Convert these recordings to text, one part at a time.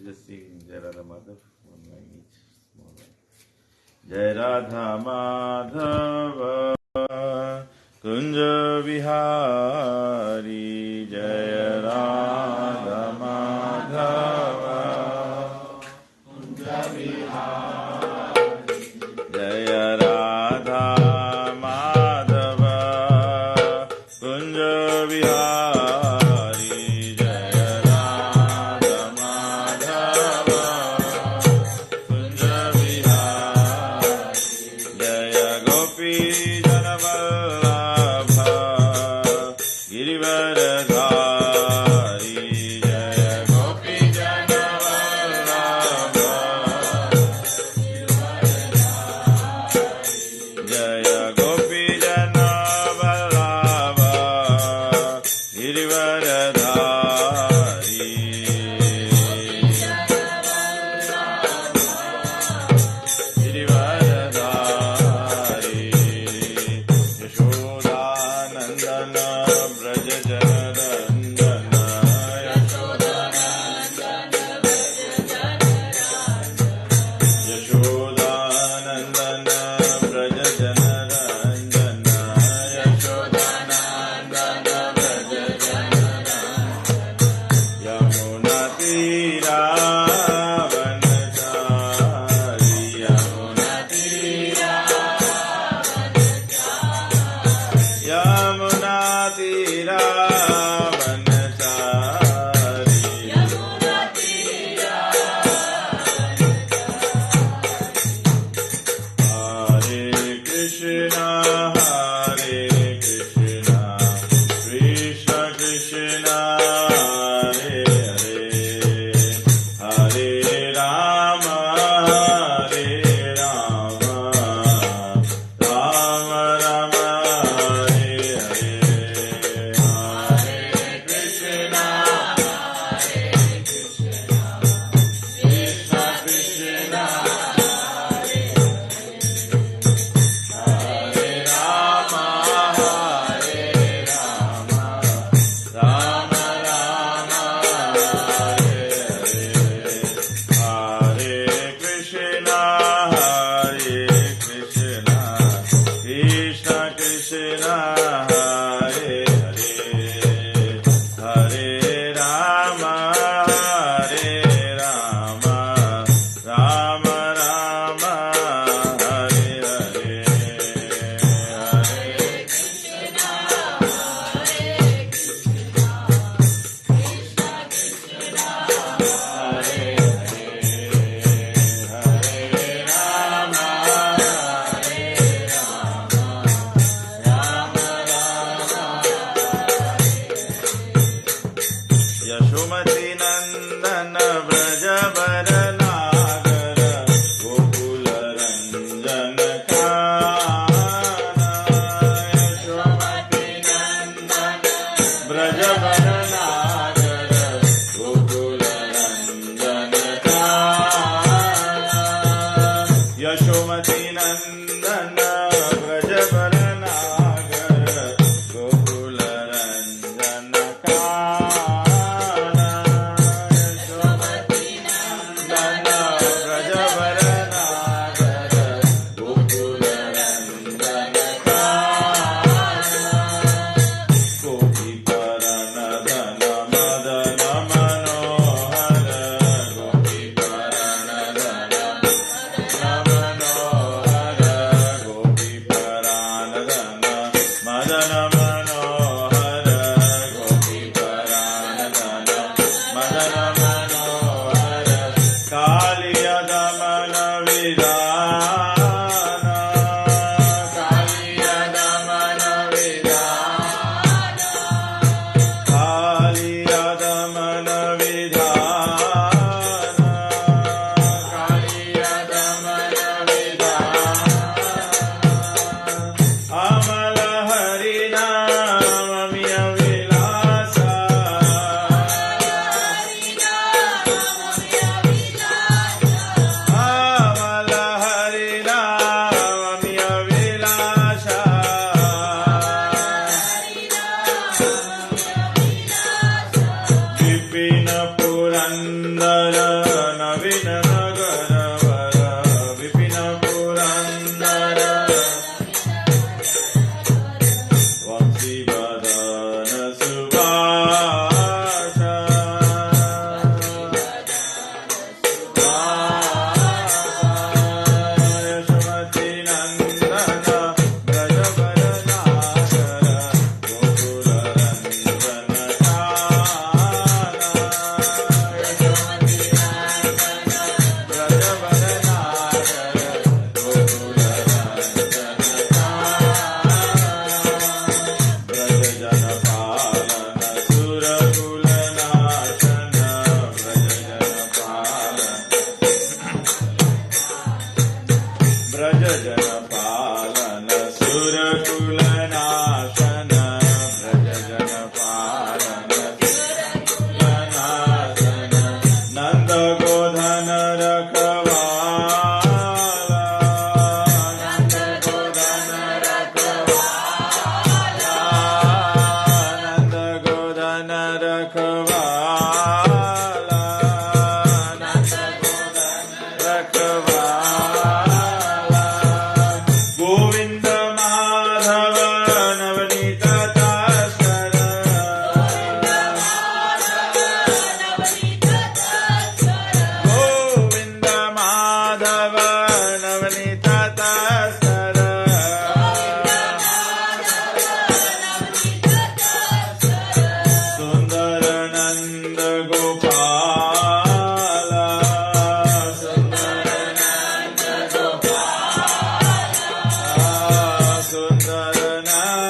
just sing Jai Radha Madhav. One line each, small line. Jai Radha Madhava Kunja Vihari, Jai Radha Madhava Kunja Vihari, Jai Radha Madhava Kunja Vihari, Jai Radha Madhava Kunja Vihari, Jaya Gopi Janavallabha Girivaradhari, Jaya Gopi Janavallabha Jaya Gopi Janavallabha Girivaradhari, Girivaradhari, Yashodanandana Braja Janarandana, Yashodanandana Braja Janarandana, Yashodanandana Braja Janarandana, Yamuna Tira Vanachari, Yamuna Tira Yamuna Tira Vanachari, Hare Krishna, Hare Krishna, Krishna Krishna, Hare Hare, Hare Rama, Hare Rama, Rama Rama, Hare Hare, Hare Krishna, Krishna Krishna, Hare Rama, Hare Rama, Rama Rama, Hare Hare, Hare Krishna, Hare Krishna, Krishna Krishna, Hare Hare, Hare Rama, Hare Rama, Rama Rama, Hare Hare, Hare Rama, Hare Rama, Rama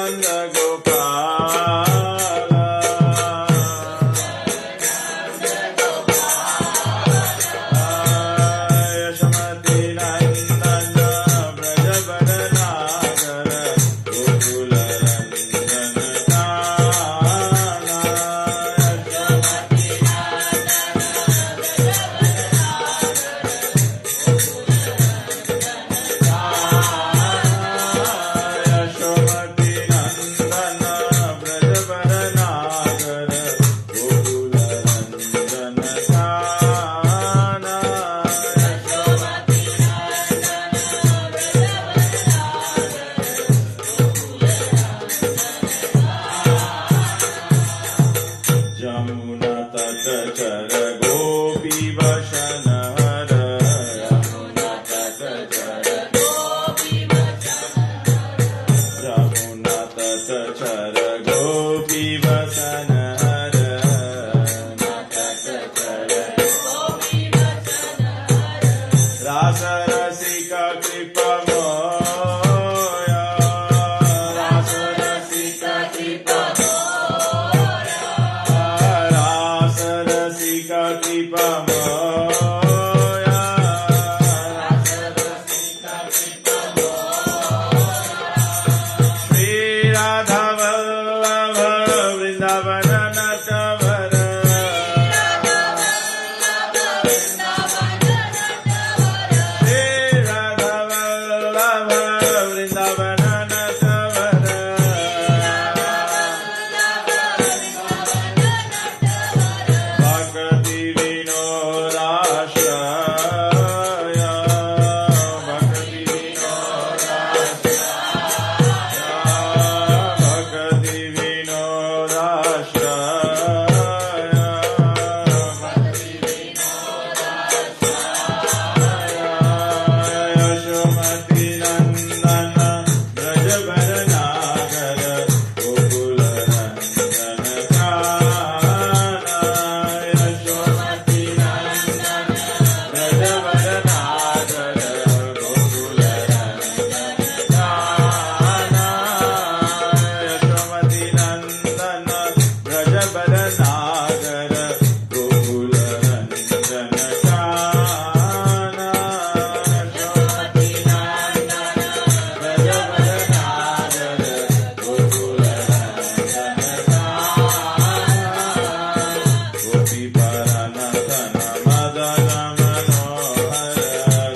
Nand Gopal Yashomati नंदन ब्रजवर नागर गोकुल रंजन काना यशोमती नंदन ब्रजवर नागर गोकुल रंजन काना जमुना तट चर गोपी वसन हर यमुना तट चर जमुना तट चर गोपी वसन हर यमुना तट चर रास रसिका कृपा मोया रास रसिका कृपा रास रसिका कृपा मोया रास रसिका कृपा श्री राधा वल्लभ वृंदावन नटवर श्री राधा वल्लभ वृंदावन नटवर भक्ति विनोदाश्रय भक्ति विनोदाश्रय भक्ति विनोदाश्रय भक्ति विनोदाश्रय यशोमती नंदन ब्रजवर नागर गोकुल रंजन काना यशोमती नंदन ब्रजवर नागर गोकुल रंजन काना यशोमती नंदन ब्रजवर नागर गोकुल रंजन काना यशोमती नंदन ब्रजवर नागर गोकुल रंजन काना गोपी परनतन मदन मनोहर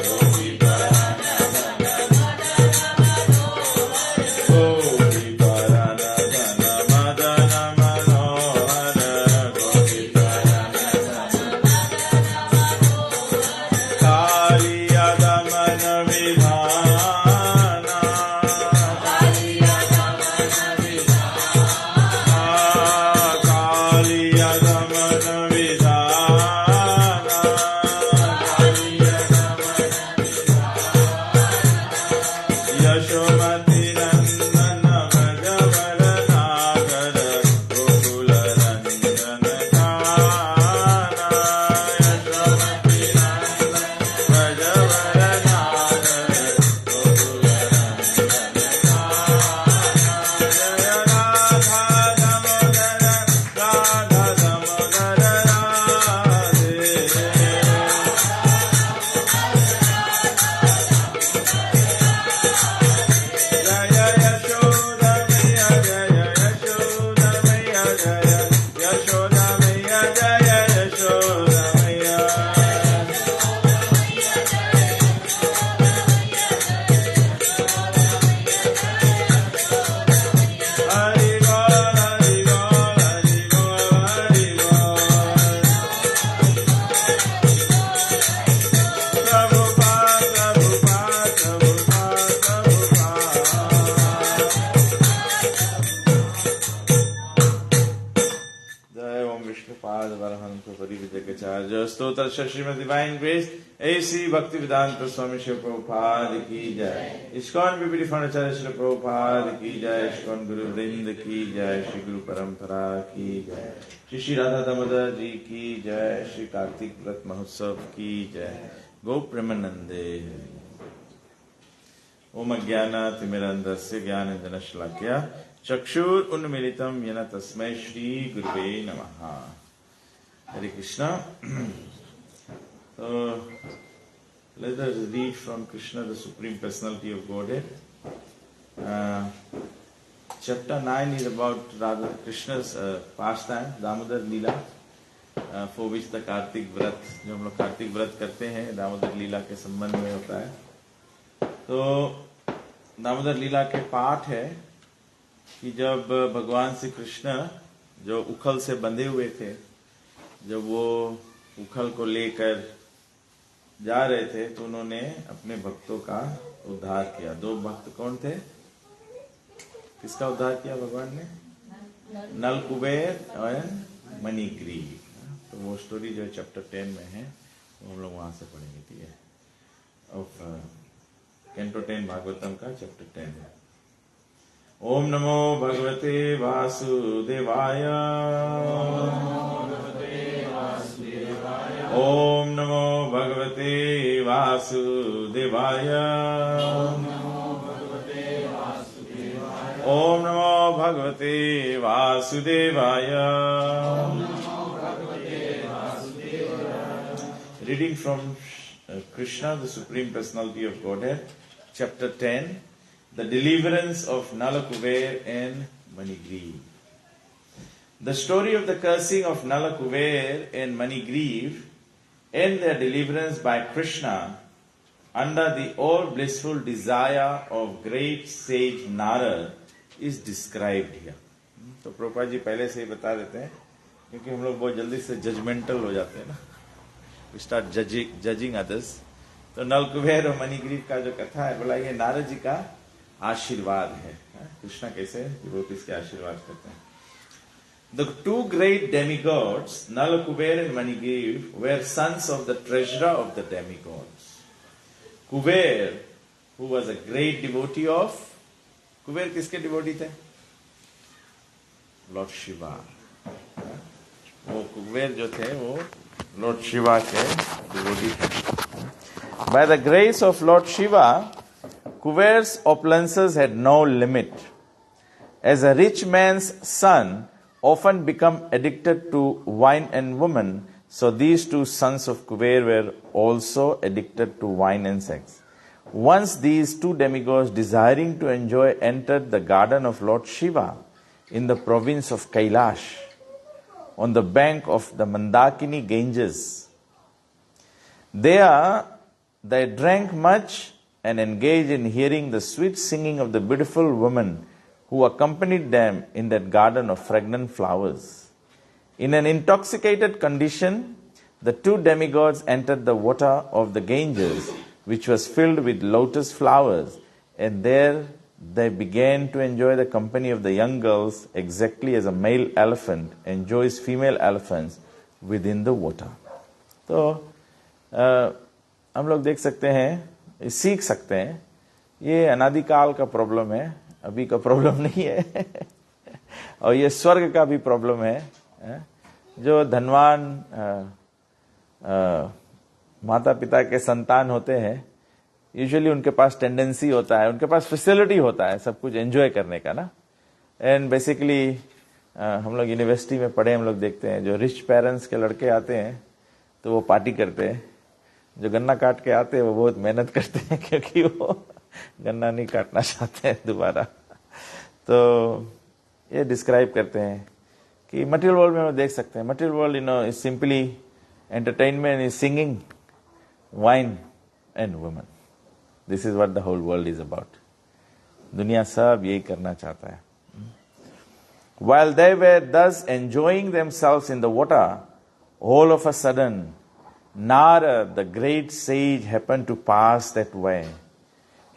गोपी परनतन गोपी परनतन मदन मनोहर गोपी परनतन कालिया दमन विधाना कालिया दमन विधाना कालिया दमन विधाना कालिया दमन यशोमती नंदन ब्रजवर नागर गोकुल रंजन काना यशोमती नंदन ब्रजवर नागर गोकुल रंजन काना जय राधा दामोदर राधा दामोदर राधे जय यशोदा मैया जय यशोदा मैया जय यशोदा मैया जय यशोदा मैया हरि बोल हरि बोल हरि बोल हरि बोल प्रभुपाद प्रभुपाद प्रभुपाद प्रभुपाद जय ओम विष्णुपाद वरहंस परिविजयचार्य स्तोत्र श्रीमद डिवाइन ग्रेस AC भक्ति वेदांत स्वामी शिव प्रभुपाद की जय इस्कॉन विभिन्न फर्नीचर श्री प्रभुपाद की जय इस्कॉन गुरु वृंद की जय श्री गुरु परंपरा की जय श्री राधा दामोदर जी की जय श्री कार्तिक व्रत महोत्सव की जय गो प्रेमानंदे ओम अज्ञानातिमिरन्धस्य ज्ञानञ्जनशलाकया चक्षुरुन्मीलितं येन तस्मै श्री गुरुवे नमः। Hare Krishna. Let us read from Krishna, the Supreme Personality of Godhead. Chapter 9 is about Radha Krishna's pastime, Damodar Leela, for which the Kartik Vrat, जो हम लोग कार्तिक व्रत करते हैं, दामोदर लीला के संबंध में होता है। तो दामोदर लीला के पाठ है कि जब भगवान श्री कृष्ण जो उखल से बंधे हुए थे, जब वो उखल को लेकर जा रहे थे तो उन्होंने अपने भक्तों का उद्धार किया। दो भक्त कौन थे? किसका उद्धार किया भगवान ने? नल कुबेर और मणिग्रीव। तो वो स्टोरी जो चैप्टर 10 में है वो हम लोग वहां से पढ़ेंगे। ठीक है, ऑफ कैंटो 10 भागवतम का चैप्टर 10 है। ओम नमो भगवते वासुदेवाय। ओम नमो भगवते वासुदेवाय। ओम नमो भगवते वासुदेवाय। Reading from Krishna, the Supreme Personality of Godhead, chapter 10, the deliverance of Nala Kuber and Manigriv. The story of the cursing of Nala Kuber and Manigriv and their deliverance by Krishna under the all-blissful desire of great sage Narad is described here. तो प्रभुपाद जी पहले से ही बता देते हैं, क्योंकि हम लोग बहुत जल्दी से जजमेंटल हो जाते हैं ना, we start judging others. तो नल कुबेर और मणिग्रीव का जो कथा है, बोला ये नारद जी का आशीर्वाद है। कृष्णा कैसे डिवोटीज के आशीर्वाद करते हैं। The two great demigods, Nala Kuber and Manigriv, were sons of the treasurer of the demigods. Kuber, who was a great devotee of, Kuber किसके डिवोटी थे? लॉर्ड शिवा। वो कुबेर जो थे वो लॉर्ड शिवा के डिवोटी थे। By the grace of Lord Shiva, Kuber's opulences had no limit. As a rich man's son often become addicted to wine and women, so these two sons of Kuber were also addicted to wine and sex. Once these two demigods, desiring to enjoy, entered the garden of Lord Shiva in the province of Kailash, on the bank of the Mandakini Ganges. There they drank much and engaged in hearing the sweet singing of the beautiful woman who accompanied them in that garden of fragrant flowers. In an intoxicated condition, the two demigods entered the water of the Ganges, which was filled with lotus flowers, and there they began to enjoy the company of the young girls exactly as a male elephant enjoys female elephants within the water. तो हम लोग देख सकते हैं, सीख सकते हैं, ये अनादिकाल का प्रॉब्लम है, अभी का प्रॉब्लम नहीं है। और ये स्वर्ग का भी प्रॉब्लम है। जो धनवान माता पिता के संतान होते हैं, यूजुअली उनके पास टेंडेंसी होता है, उनके पास फैसिलिटी होता है सब कुछ एंजॉय करने का ना। एंड बेसिकली हम लोग यूनिवर्सिटी में पढ़े, हम लोग देखते हैं जो रिच पेरेंट्स के लड़के आते हैं तो वो पार्टी करते हैं, जो गन्ना काट के आते हैं वो बहुत मेहनत करते हैं, क्योंकि वो गन्ना नहीं काटना चाहते हैं दोबारा। तो ये डिस्क्राइब करते हैं कि मटेरियल वर्ल्ड में हम देख सकते हैं, material world is simply entertainment, is singing, wine and women. This is what the whole world is about. दुनिया सब यही करना चाहता है। While they were thus enjoying themselves in the water, all of a sudden Narad, the great sage, happened to pass that way.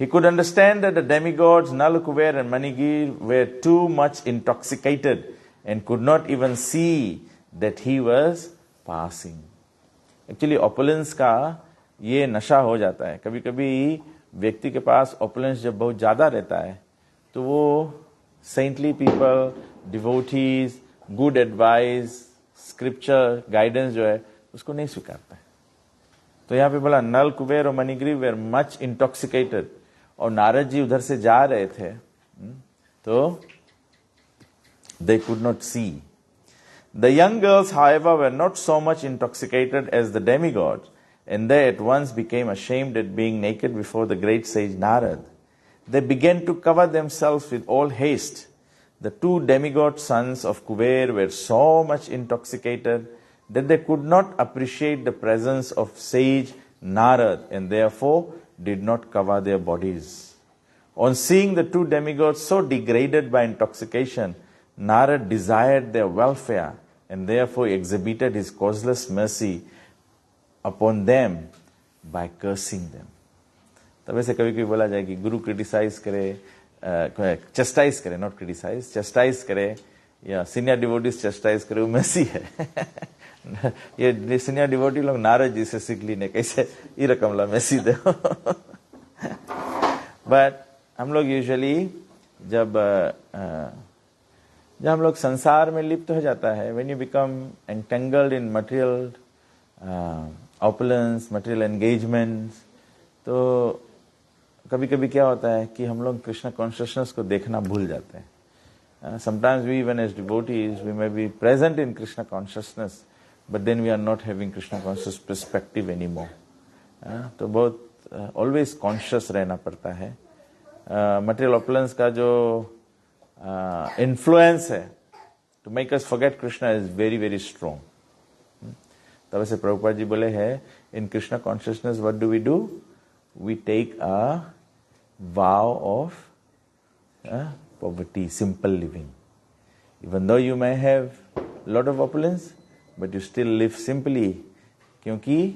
He could understand that the demigods Nala Kuber and Manigriv were too much intoxicated and could not even see that he was passing. Actually, opulence का ये नशा हो जाता है। कभी कभी व्यक्ति के पास opulence जब बहुत ज़्यादा रहता है तो वो saintly people, devotees, good advice, scripture, guidance जो है उसको नहीं स्वीकारता है। तो यहाँ पे बोला नल कुबेर और मणिग्रीव were much intoxicated. और नारद जी उधर से जा रहे थे, तो they could not see. The young girls, however, were not so much intoxicated as the demigods, and they at once became ashamed at being naked before the great sage Narad. They began to cover themselves with all haste. The two demigod sons of Kuber were so much intoxicated that they could not appreciate the presence of sage Narad, and therefore did not cover their bodies. On seeing the two demigods so degraded by intoxication, Narad desired their welfare and therefore exhibited his causeless mercy upon them by cursing them. तब ऐसे कभी कभी बोला जाए कि गुरु criticise करे, चस्टाइज करे, not criticise, चस्टाइज करे, या सीनियर डिवोटीज चस्टाइज करे, वो mercy है. ये सीनियर डिवोटी लोग नारद जी से सीख ली ने कैसे ये रकम ला mercy दे. बट हम लोग यूजुअली जब हम लोग संसार में लिप्त हो जाता है, when you become entangled in material opulence, material engagements, तो कभी कभी क्या होता है कि हम लोग कृष्ण कॉन्शियसनेस को देखना भूल जाते हैं. Sometimes we even as devotees we may be present in Krishna consciousness, but then we are not having Krishna conscious perspective anymore. तो बहुत always conscious रहना पड़ता है. Material opulence का जो influence है to make us forget Krishna is very very strong. तब ऐसे प्रभुपाद जी बोले हैं, in Krishna consciousness what do? We take a vow of poverty, simple living. Even though you may have lot of opulence, but you still live simply. क्योंकि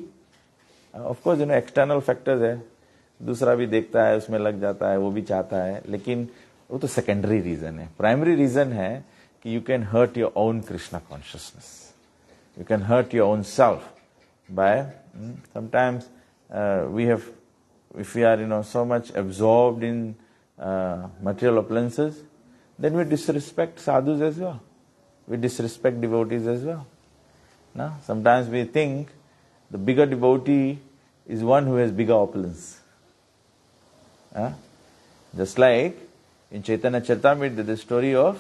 of course external factors है, दूसरा भी देखता है, उसमें लग जाता है, वो भी चाहता है, लेकिन वो तो सेकेंडरी रीजन है. प्राइमरी रीजन है कि you can hurt your own Krishna consciousness, you can hurt your own self by sometimes we have, if we are so much absorbed in material opulences, then we disrespect sadhus as well, we disrespect devotees as well. No? Sometimes we think the bigger devotee is one who has bigger opulence. Just like in Chaitanya Charitamrita, there is the story of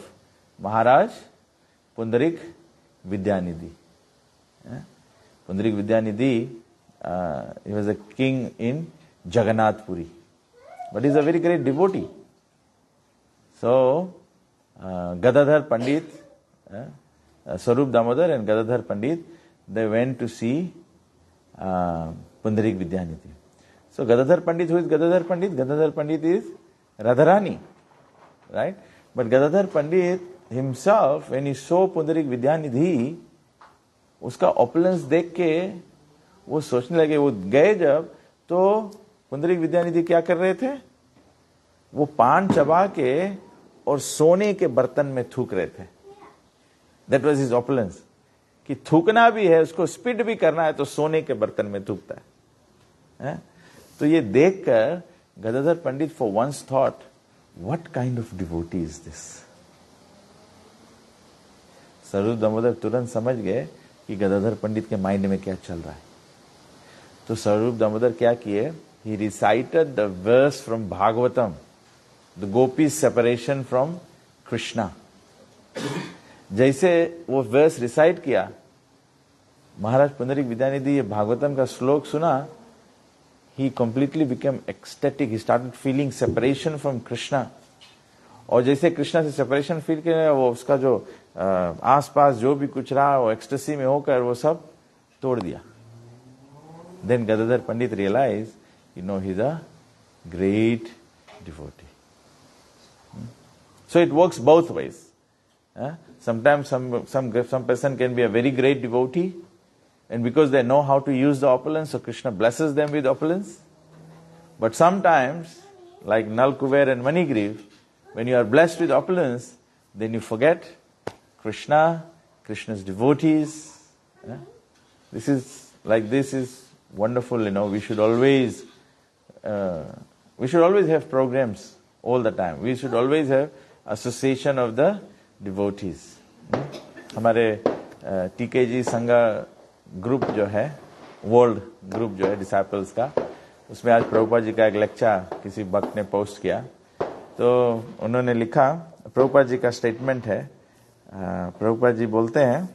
Maharaj Pundarik Vidyanidhi. Pundarik Vidyanidhi, he was a king in Jagannath Puri, but he is a very great devotee. So, Gadadhar Pandit, Swarup Damodar and Gadadhar Pandit, they went to see Pundarik Vidyanidhi. So, Gadadhar Pandit, who is Gadadhar Pandit? Gadadhar Pandit is Radharani, right? But Gadadhar Pandit himself, when he saw Pundarik Vidyanidhi, उसका opulence देख के वो सोचने लगे, वो गए जब, तो पुंडरीक विद्यानिधि क्या कर रहे थे? वो पान चबा के और सोने के बर्तन में थूक रहे थे. That was his opulence. कि थूकना भी है, उसको स्पीड भी करना है, तो सोने के बर्तन में थूकता है. तो ये देखकर गदाधर पंडित for once thought, what kind of devotee is this? स्वरूप दामोदर तुरंत समझ गए कि गदाधर पंडित के माइंड में क्या चल रहा है. तो स्वरूप दामोदर क्या किए? He recited the verse from Bhagavatam, the gopis separation from Krishna. जैसे वो verse recite किया, महाराज पुंडरीक विद्यानिधि ये भागवतम का श्लोक सुना, he completely became ecstatic. He started feeling separation from Krishna. और जैसे कृष्णा से सेपरेशन फील किया, वो उसका जो आसपास जो भी कुछ रहा, वो एक्सटेसी में होकर वो सब तोड़ दिया. Then Gadadhar Pandit realized, he's a great devotee. So it works both ways. Sometimes some person can be a very great devotee, and because they know how to use the opulence, so Krishna blesses them with opulence. But sometimes, like Nal Kuber and Manigriv, when you are blessed with opulence, then you forget Krishna, Krishna's devotees. This is wonderful. We should always have programs all the time. We should always have association of the devotees. हमारे TKG संघ group जो है, world group जो है disciples का, उसमें आज प्रभुपाद जी का एक लेक्चर किसी भक्त ने पोस्ट किया, तो उन्होंने लिखा, प्रभुपाद जी का स्टेटमेंट है, प्रभुपाद जी बोलते हैं,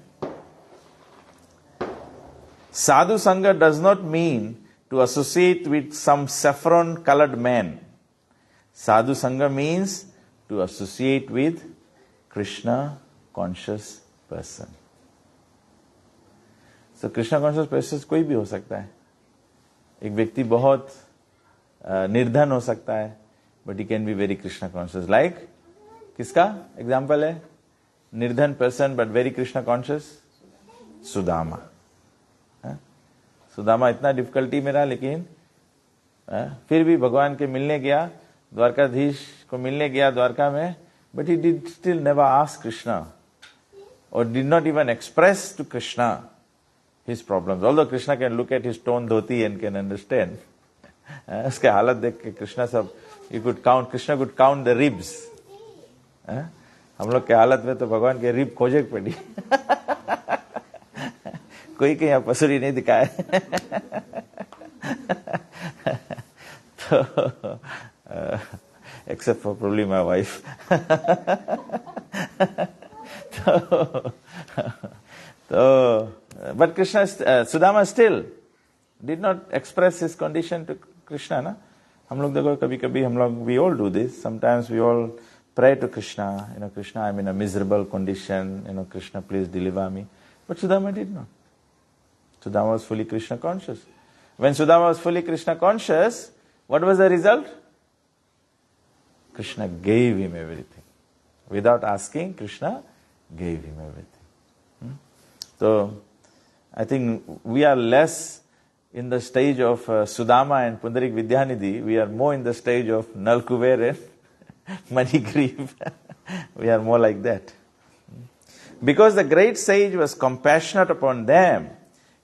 sadhu sanga does not mean to associate with some saffron coloured man. Sadhu sanga means to associate with Krishna conscious person. So Krishna conscious person कोई भी हो सकता है. एक व्यक्ति बहुत निर्धन हो सकता है, but he can be very Krishna conscious. Like किसका एग्जाम्पल है? निर्धन person but very Krishna conscious, Sudama. Sudama इतना डिफिकल्टी में रहा, लेकिन फिर भी भगवान के मिलने गया, द्वारकाधीश को मिलने गया द्वारका में, but he did still never ask Krishna और did not even express to Krishna his problems. Although Krishna can look at his torn dhoti and can understand. उसके हालत देख के कृष्णा सब, you could count, Krishna could count the ribs. हम लोग के हालत में तो भगवान के रिब खोजे पड़ी. कोई के यहाँ पसुरी नहीं दिखाए. तो except for probably my wife. तो but Krishna, Sudama still did not express his condition to Krishna, ना. हम लोग देखो कभी कभी हम लोग, we all do this. Sometimes we all pray to Krishna, Krishna, I'm in a miserable condition, Krishna, please deliver me. But Sudama did not. Sudama was fully Krishna conscious. When Sudama was fully Krishna conscious, what was the result? Krishna gave him everything. Without asking, Krishna gave him everything. So, I think we are less in the stage of Sudama and Pundarik Vidyanidhi. We are more in the stage of Nal Kuber and Manigriv. We are more like that. Because the great sage was compassionate upon them,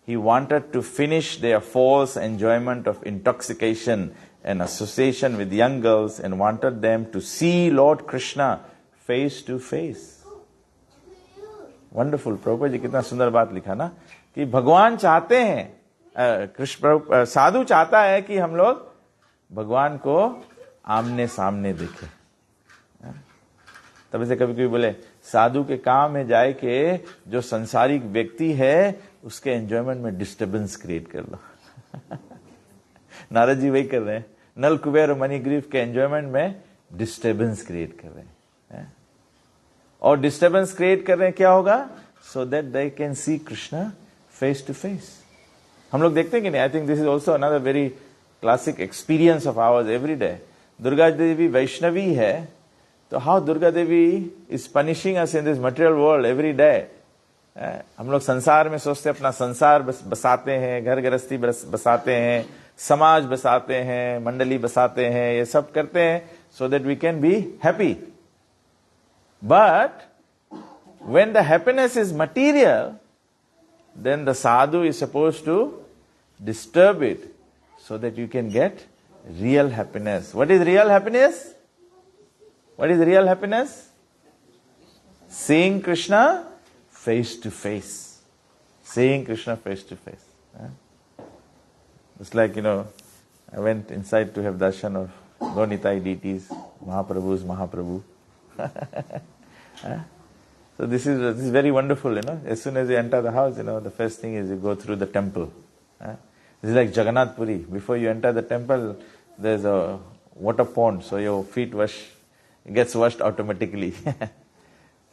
he wanted to finish their false enjoyment of intoxication and association with young girls and wanted them to see Lord Krishna face to face. Wonderful. Prabhupada ji कितना सुंदर बात लिखा ना, कि भगवान चाहते हैं, कृष्ण साधु चाहता है कि हम लोग भगवान को आमने सामने देखें. तब से कभी कभी बोले साधु के काम में जाए के जो संसारिक व्यक्ति है उसके एंजॉयमेंट में डिस्टर्बेंस क्रिएट कर लो. नारद जी वही कर रहे हैं, नल कुबेर और मणिग्रीव के एंजॉयमेंट में डिस्टर्बेंस क्रिएट कर रहे हैं. और डिस्टर्बेंस क्रिएट कर रहे हैं, क्या होगा? So that they can see Krishna face to face. हम लोग देखते हैं कि नहीं? I think this is also another very classic experience of ours every day. Durga Devi Vaishnavi है, तो how Durga Devi is punishing us in this material world every day. हम लोग संसार में सोचते अपना संसार बसाते हैं, घर गृहस्थी बसाते हैं, समाज बसाते हैं, मंडली बसाते हैं, ये सब करते हैं so that we can be happy. But when the happiness is material, then the sadhu is supposed to disturb it so that you can get real happiness. What is real happiness? What is real happiness? Seeing Krishna face to face. Seeing Krishna face to face. It's like, I went inside to have darshan of Gaunitai deities, Mahaprabhu's Mahaprabhu. So this is very wonderful, As soon as you enter the house, the first thing is you go through the temple. This is like Jagannath Puri. Before you enter the temple, there's a water pond, so your feet gets washed automatically.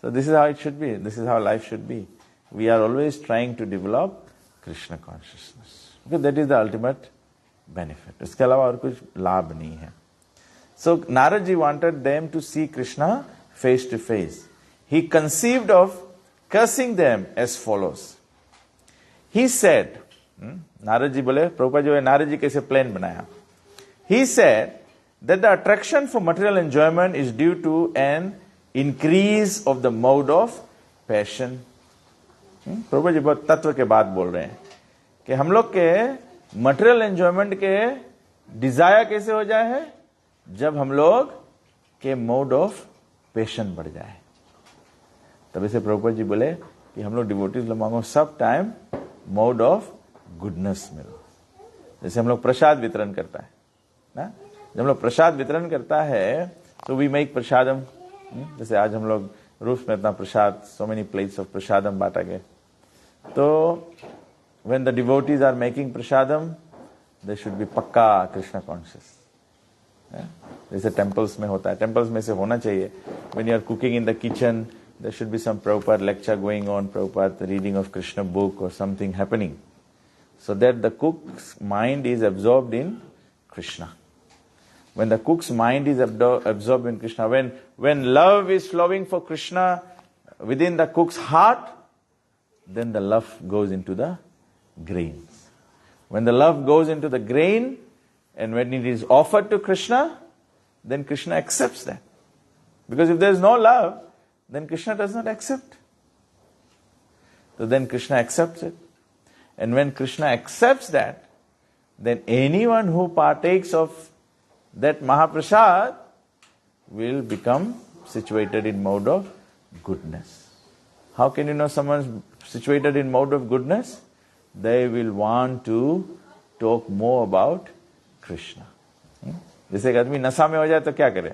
So this is how it should be. This is how life should be. We are always trying to develop Krishna consciousness. Because that is the ultimate benefit. इसके अलावा और कुछ लाभ नहीं है. So Narad ji wanted them to see Krishna face to face. He conceived of cursing them as follows. He said, Narad ji बोले, प्रभुपाद जी नारद जी कैसे plan बनाया? He said that the attraction for material enjoyment is due to an increase of the mode of passion. Prabhupada ji बहुत तत्व के बात बोल रहे हैं कि हम लोग के मटेरियल एंजॉयमेंट के डिजायर कैसे हो जाए है, जब हम लोग के मोड ऑफ पेशन बढ़ जाए. तभी से प्रभुपाद जी बोले कि हम लोग डिवोटीज लोग मांगो सब टाइम मोड ऑफ गुडनेस मिलो. जैसे हम लोग प्रसाद वितरण करता है ना, जब हम लोग प्रसाद वितरण करता है तो वी मेक प्रसादम, जैसे आज हम लोग रूफ में इतना प्रसाद, सो मेनी प्लेट्स ऑफ प्रसादम बांटा गया, तो when the devotees are making prasadam, they should be पक्का कृष्णा कॉन्शियस। जैसे टेम्पल्स में होता है, टेम्पल्स में से होना चाहिए। when you are cooking in the kitchen, there should be some Prabhupada lecture going on, Prabhupada reading of Krishna book or something happening, so that the cook's mind is absorbed in Krishna. When the cook's mind is absorbed in Krishna, when love is flowing for Krishna within the cook's heart, then the love goes into the grains. When the love goes into the grain, and when it is offered to Krishna, then Krishna accepts that. Because if there is no love, then Krishna does not accept. So then Krishna accepts it. And when Krishna accepts that, then anyone who partakes of that Mahaprasad will become situated in mode of goodness. How can you know someone is situated in mode of goodness? They will want to talk more about Krishna. जैसे एक आदमी नशा में हो जाए तो क्या करे?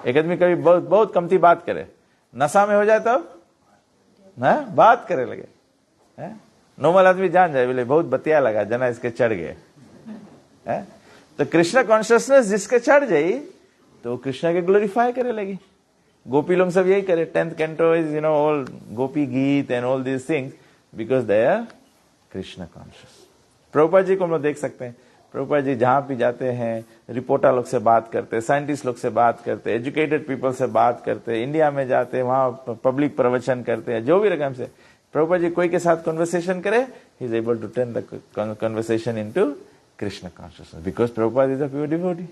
एक आदमी कभी बहुत कमती बात करे, नशा में हो जाए तब बात करे लगे। नॉर्मल आदमी जान जाए, बोले बहुत बतिया लगा, जना इसके चढ़ गए। तो कृष्ण कॉन्शियसनेस जिसके चढ़ जाई तो कृष्ण के ग्लोरीफाई करे लगी। गोपी लोग सब यही करे, 10th canto is all गोपी गीत and all these things because they are Krishna conscious. Prabhupada ji को हम लोग देख सकते हैं, प्रभुपाद जी जहां भी जाते हैं रिपोर्टर लोग से बात करते, साइंटिस्ट लोग से बात करते, एजुकेटेड पीपल से बात करते, इंडिया में जाते वहां पब्लिक प्रवचन करते हैं, जो भी रकम से प्रभुपाद जी कोई के साथ कन्वर्सेशन करे, he is able to turn the conversation into Krishna consciousness because Prabhupada is a pure devotee.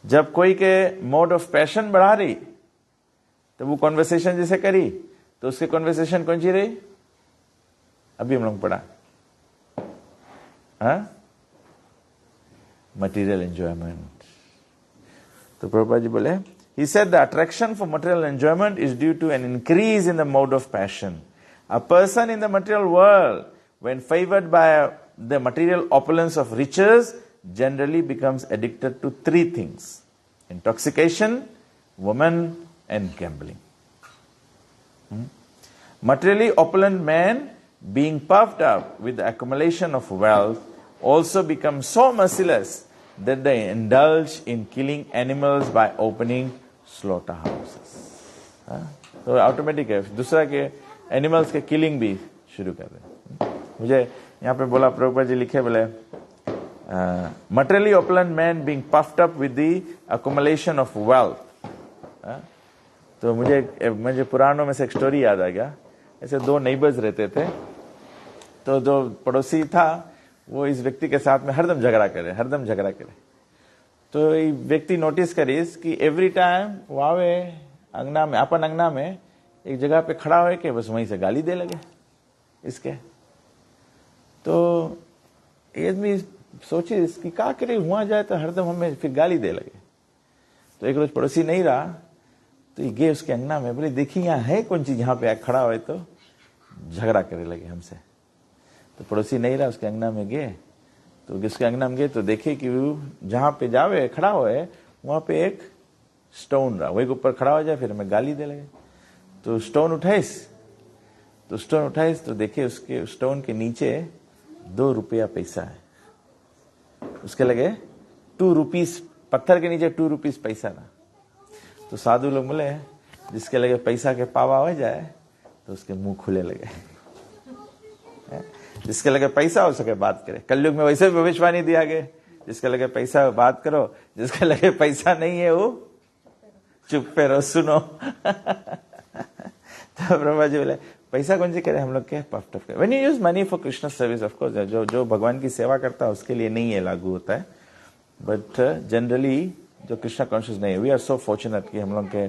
जब कोई के मोड ऑफ पैशन बढ़ा रही तो वो कॉन्वर्सेशन जैसे करी तो उसके कॉन्वर्सेशन कौन सी रही? अभी हम लोग पढ़ा मटेरियल एंजॉयमेंट। तो प्रभुपाद जी बोले, he said the attraction for material enjoyment is due to an increase in the mode of passion. A person in the material world, when favored by the material opulence of riches, generally becomes addicted to three things: intoxication, woman, and gambling. Materially opulent man, being puffed up with the accumulation of wealth, also become so merciless that they indulge in killing animals by opening slaughterhouses. तो automatic है, दूसरा के animals के killing भी शुरू कर रहे। मुझे यहाँ पे बोला, प्रभुपाद जी लिखे बोले, materially opulent man being puffed up with the accumulation of wealth. तो मुझे पुराणों में से एक स्टोरी याद आ गया। ऐसे दो नेबर्स रहते थे, तो जो पड़ोसी था वो इस व्यक्ति के साथ में हरदम झगड़ा करे। तो ये व्यक्ति नोटिस करीस कि एवरी टाइम वावे अंगना में, अपन अंगना में एक जगह पे खड़ा हो के बस वहीं से गाली दे लगे इसके। तो आदमी सोचे इसकी क्या करे, हुआ जाए तो हरदम हमें फिर गाली दे लगे। तो एक रोज पड़ोसी नहीं रहा तो ये गए उसके अंगना में, बोले देखिए यहाँ है कौन चीज, यहाँ पे खड़ा हुए तो झगड़ा करे लगे हमसे। तो पड़ोसी नहीं रहा, उसके अंगना में गए, तो उसके अंगना में गए तो देखे कि वो जहां पे जावे खड़ा हुए वहां पे एक स्टोन रहा, वही के ऊपर खड़ा हो जाए फिर हमें गाली दे लगे। तो स्टोन उठाइस तो देखे उसके स्टोन के नीचे 2 रुपया पैसा है। उसके लगे 2 रुपीस, पत्थर के नीचे 2 रुपीस पैसा ना। तो साधु लोग बोले जिसके लगे पैसा के पावा हो जाए तो उसके मुंह खुले लगे, जिसके लगे पैसा हो सके बात करे। कलयुग में वैसे भी भविष्यवाणी दिया गया, जिसके लगे पैसा हो बात करो, जिसके लगे पैसा नहीं है वो चुप पे रहो, सुनो। तो ब्रह्मा जी बोले पैसा कौन सी करे, हम लोग क्या पफ टफ करे। When you use money for Krishna service, of course जो भगवान की सेवा करता है उसके लिए नहीं है लागू होता है, बट जनरली जो कृष्ण कॉन्शियस नहीं है, वी आर सो फॉर्चुनेट कि हम लोग के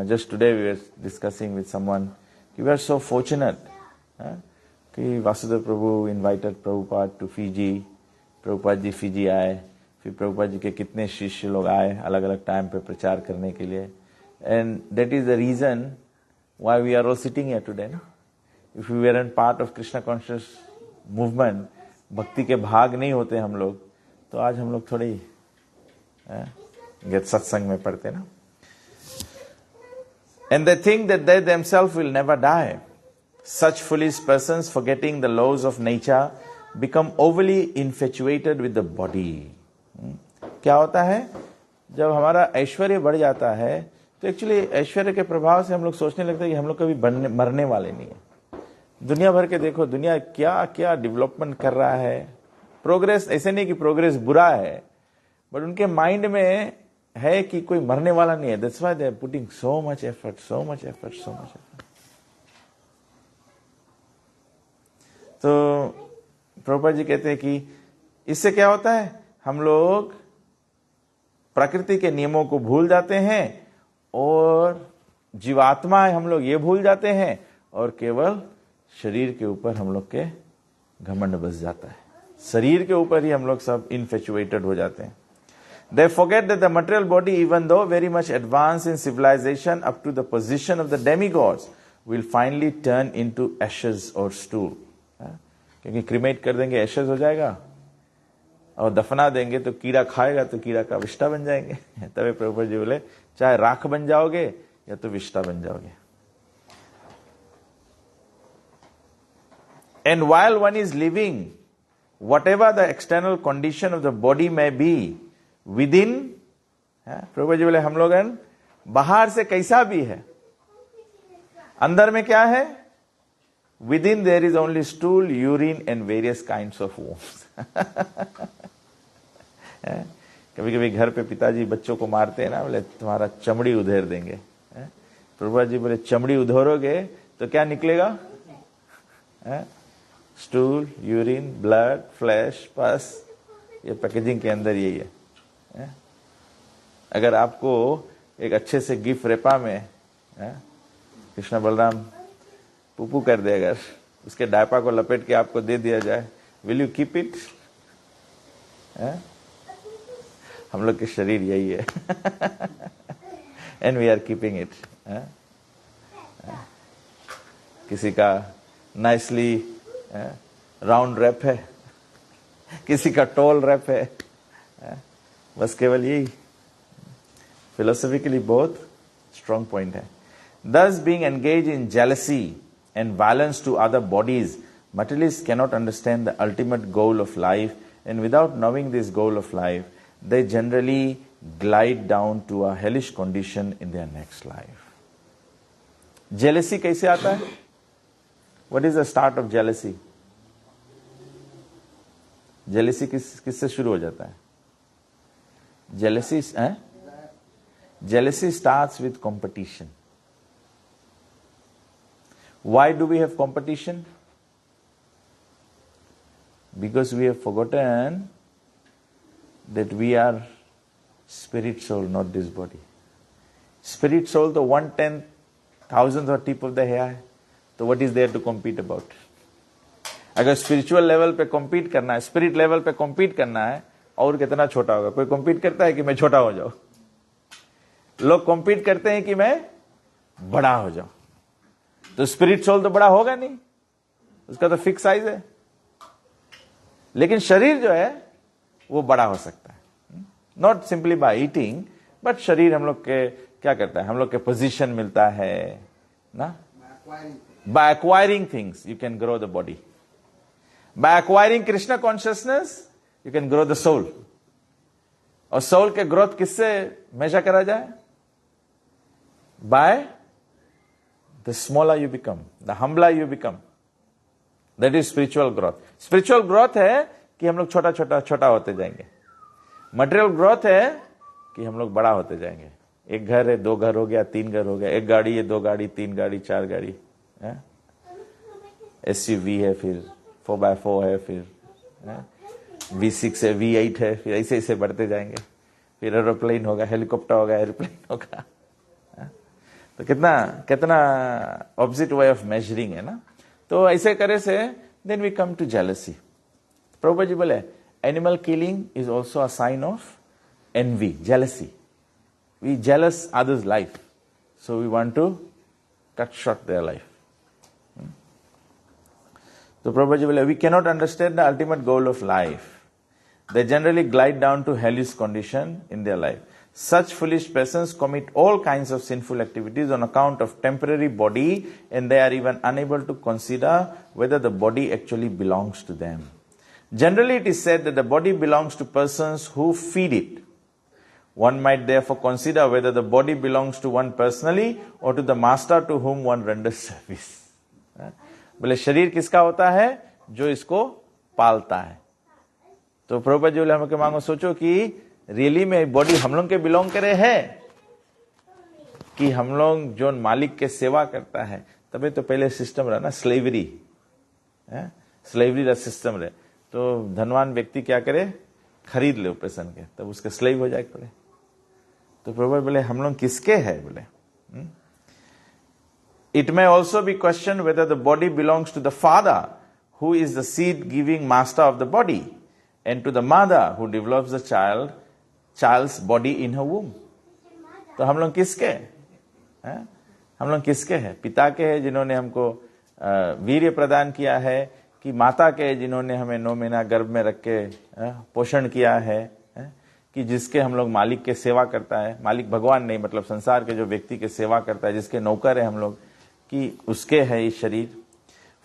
just today we are discussing with someone कि वी आर सो फॉर्चुनेट कि Vasudev Prabhu invited Prabhupada to Fiji, Prabhupada ji Fiji आए, फिर प्रभुपाद जी के कितने शिष्य लोग आए अलग अलग टाइम पे प्रचार करने के लिए। And that is the reason why we are all sitting here today, no? If we weren't part of Krishna conscious, movement, भक्ति के भाग नहीं होते हम लोग, तो आज हम लोग थोड़ी सत्संग में पढ़ते ना. And they think that they themselves will never die. Such foolish persons, forgetting the laws of nature, become overly infatuated with the body. क्या होता है, जब हमारा ऐश्वर्य बढ़ जाता है तो एक्चुअली ऐश्वर्य के प्रभाव से हम लोग सोचने लगते हैं कि हम लोग कभी मरने वाले नहीं है. दुनिया भर के देखो, दुनिया क्या क्या डेवलपमेंट कर रहा है. प्रोग्रेस, ऐसे नहीं कि प्रोग्रेस बुरा है, बट उनके माइंड में है कि कोई मरने वाला नहीं है. That's why they are putting so much effort, so much effort, so much effort. तो प्रभुपाद जी कहते हैं कि इससे क्या होता है, हम लोग प्रकृति के नियमों को भूल जाते हैं और जीवात्मा हम लोग ये भूल जाते हैं और केवल शरीर के ऊपर हम लोग के घमंड बस जाता है. शरीर के ऊपर ही हम लोग सब इन्फेचुएटेड हो जाते हैं. They forget that the material body, even though very much advanced in civilization up to the position of the demigods, will finally turn into ashes or stool. क्योंकि क्रीमेट कर देंगे एशेज हो जाएगा, और दफना देंगे तो कीड़ा खाएगा तो कीड़ा का विष्ठा बन जाएंगे. तभी प्रभुपाद जी बोले चाहे राख बन जाओगे या तो विष्ठा बन जाओगे. And while one is living, whatever the external condition of the body may be, within, प्रभु जी बोले हम लोग बाहर से कैसा भी है, अंदर में क्या है, within there is only stool, urine and various kinds of worms. कभी कभी घर पे पिताजी बच्चों को मारते हैं ना, बोले तुम्हारा चमड़ी उधेर देंगे. प्रभु जी बोले चमड़ी उधेरोगे तो क्या निकलेगा, स्टूल, यूरिन, ब्लड, फ्लैश, पस, ये पैकेजिंग के अंदर यही है. अगर आपको एक अच्छे से गिफ्ट रेपा में कृष्ण बलराम पुपू कर दे, अगर उसके डायपा को लपेट के आपको दे दिया जाए, विल यू कीप इट? हम लोग के शरीर यही है. And we are keeping it. किसी का नाइसली राउंड रैप है, किसी का टोल रैप है, बस केवल यही. फिलोसॉफिकली बहुत स्ट्रॉन्ग पॉइंट है. Thus being engaged in jealousy and violence to other bodies, materialists cannot understand the ultimate goal of life, and without knowing this goal of life, they generally glide down to a hellish condition in their next life. Jealousy कैसे आता है? What is the start of jealousy? Jealousy किससे शुरू हो जाता है? Jealousy starts with competition. Why do we have competition? Because we have forgotten that we are spirit soul, not this body. Spirit soul तो 1/10,000th और tip of the hair है, तो what is there to compete about? अगर spiritual level पे compete करना है, spirit level पे compete करना है, और कितना छोटा होगा? कोई कॉम्पीट करता है कि मैं छोटा हो जाऊं? लोग कॉम्पीट करते हैं कि मैं बड़ा हो जाऊं. तो स्पिरिट सोल तो बड़ा होगा नहीं, उसका तो फिक्स साइज है. लेकिन शरीर जो है वो बड़ा हो सकता है, not simply by eating, but शरीर हम लोग के क्या करता है, हम लोग के पोजीशन मिलता है ना. By acquiring things you can grow the body. By acquiring Krishna consciousness you can grow the soul. और सोल के ग्रोथ किससे मेजर करा जाए? By the smaller you become, the humbler you become. That is spiritual growth. Spiritual growth है कि हम लोग छोटा छोटा छोटा होते जाएंगे. Material growth है कि हम लोग बड़ा होते जाएंगे. एक घर है, 2 घर हो गया, 3 घर हो गया, एक गाड़ी है, 2 गाड़ी, 3 गाड़ी, 4 गाड़ी, SUV है, फिर 4x4 है, फिर V6 है, V8 है, फिर ऐसे ऐसे बढ़ते जाएंगे. फिर एरोप्लेन होगा, हेलीकॉप्टर होगा, एरोप्लेन होगा. तो कितना कितना ऑपोजिट वे ऑफ मेजरिंग है ना. तो ऐसे करे से then we come to jealousy. Prabhupada ji बोले animal killing is also a sign of envy, jealousy. We jealous others life, so we want to cut short their life. तो प्रभु जी बोले, we cannot understand the ultimate goal of life. They generally glide down to hellish condition in their life. Such foolish persons commit all kinds of sinful activities on account of temporary body, and they are even unable to consider whether the body actually belongs to them. Generally, it is said that the body belongs to persons who feed it. One might therefore consider whether the body belongs to one personally or to the master to whom one renders service. बोले शरीर किसका होता है? जो इसको पालता है. तो प्रभुपाद जी बोले, हम के मांगो सोचो कि रियली में बॉडी हम लोग के बिलोंग करे है कि हम लोग जो मालिक के सेवा करता है. तभी तो पहले सिस्टम रहा ना, स्लेवरी का सिस्टम रहे. तो धनवान व्यक्ति क्या करे? खरीद ले ऑपरेशन के, तब उसके स्लेव हो जाए पड़े. तो प्रभुपाद बोले, हम लोग किसके है? बोले, it may also be questioned whether the body belongs to the father, who is the seed-giving master of the body, and to the mother who develops the child's body in her womb. तो हम लोग किसके हैं? हम लोग किसके हैं? पिता के हैं जिन्होंने हमको वीर्य प्रदान किया है, कि माता के जिन्होंने हमें 9 महीना गर्भ में रख के पोषण किया है, कि जिसके हम लोग मालिक के सेवा करता है. मालिक भगवान नहीं, मतलब संसार के जो व्यक्ति के सेवा करता है, जिसके नौकर है हम लोग, कि उसके है ये शरीर.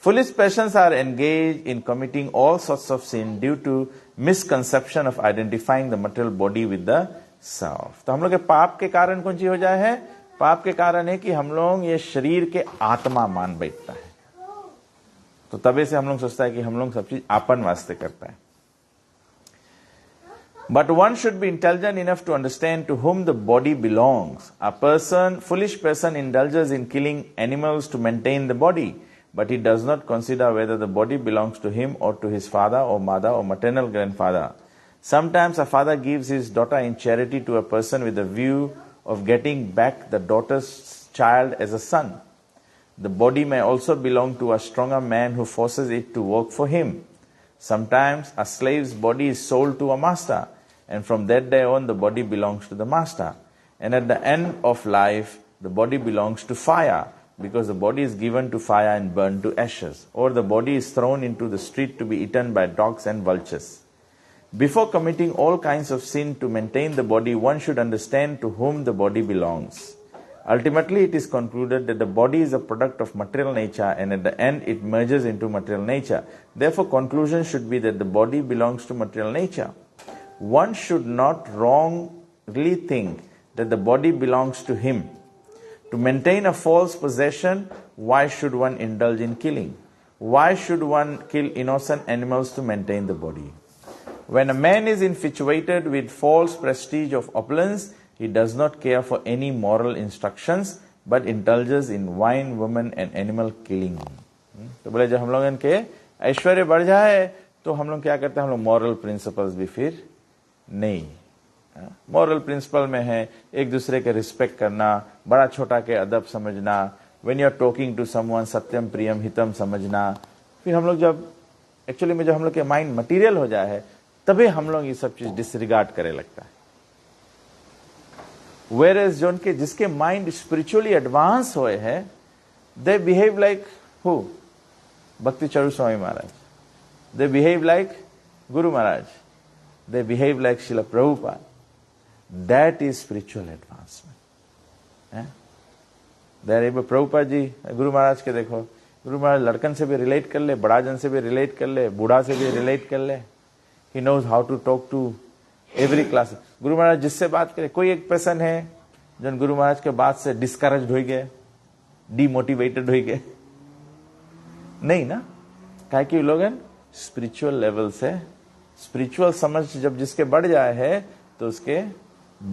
Foolish persons are engaged in committing all sorts of sin due to misconception of identifying the material body with the self. तो हम लोग के पाप के कारण कौन सी हो जाए है? पाप के कारण है कि हम लोग ये शरीर के आत्मा मान बैठता है. तो तबे से हम लोग सोचता है कि हम लोग सब चीज आपन वास्ते करता है. But one should be intelligent enough to understand to whom the body belongs. Foolish person indulges in killing animals to maintain the body, but he does not consider whether the body belongs to him or to his father or mother or maternal grandfather. Sometimes a father gives his daughter in charity to a person with a view of getting back the daughter's child as a son. The body may also belong to a stronger man who forces it to work for him. Sometimes a slave's body is sold to a master, and from that day on the body belongs to the master. And at the end of life, the body belongs to fire, because the body is given to fire and burned to ashes, or the body is thrown into the street to be eaten by dogs and vultures. Before committing all kinds of sin to maintain the body, one should understand to whom the body belongs. Ultimately, it is concluded that the body is a product of material nature, and at the end it merges into material nature. Therefore, conclusion should be that the body belongs to material nature. One should not wrongly think that the body belongs to him. To maintain a false possession, why should one indulge in killing? Why should one kill innocent animals to maintain the body? When a man is infatuated with false prestige of opulence, he does not care for any moral instructions, but indulges in wine, women and animal killing. तो बोले जब हम लोगों के ऐश्वर्य बढ़ जाए तो हम लोग क्या करते हैं? हम लोग मॉरल प्रिंसिपल्स भी फिर नहीं. मॉरल प्रिंसिपल में है एक दूसरे के रिस्पेक्ट करना, बड़ा छोटा के अदब समझना, when you are talking to someone सत्यम प्रियम हितम समझना. फिर हम लोग जब एक्चुअली में जब हम लोग के माइंड मटीरियल हो जाए है, तभी हम लोग ये सब चीज डिसरिगार्ड करे लगता है. Whereas जो उनके जिसके माइंड स्पिरिचुअली एडवांस हुए हैं, दे बिहेव लाइक हु? भक्ति चरू Swami Maharaj. They behave like Guru Maharaj. They behave like Srila Prabhupada. That is spiritual advancement. Prabhupada ji Guru Maharaj के देखो, गुरु महाराज लड़कन से भी रिलेट कर ले, बड़ा जन से भी रिलेट कर ले, बूढ़ा से भी रिलेट कर ले. He knows how to talk to every class. Guru Maharaj जिससे बात करे, कोई एक पर्सन है जो गुरु महाराज के बात से डिस्करेज हो गए, डीमोटिवेटेड हो गए? नहीं ना. काहे कि लोग स्पिरिचुअल लेवल से, स्पिरिचुअल समझ जब जिसके बढ़ जाए है तो उसके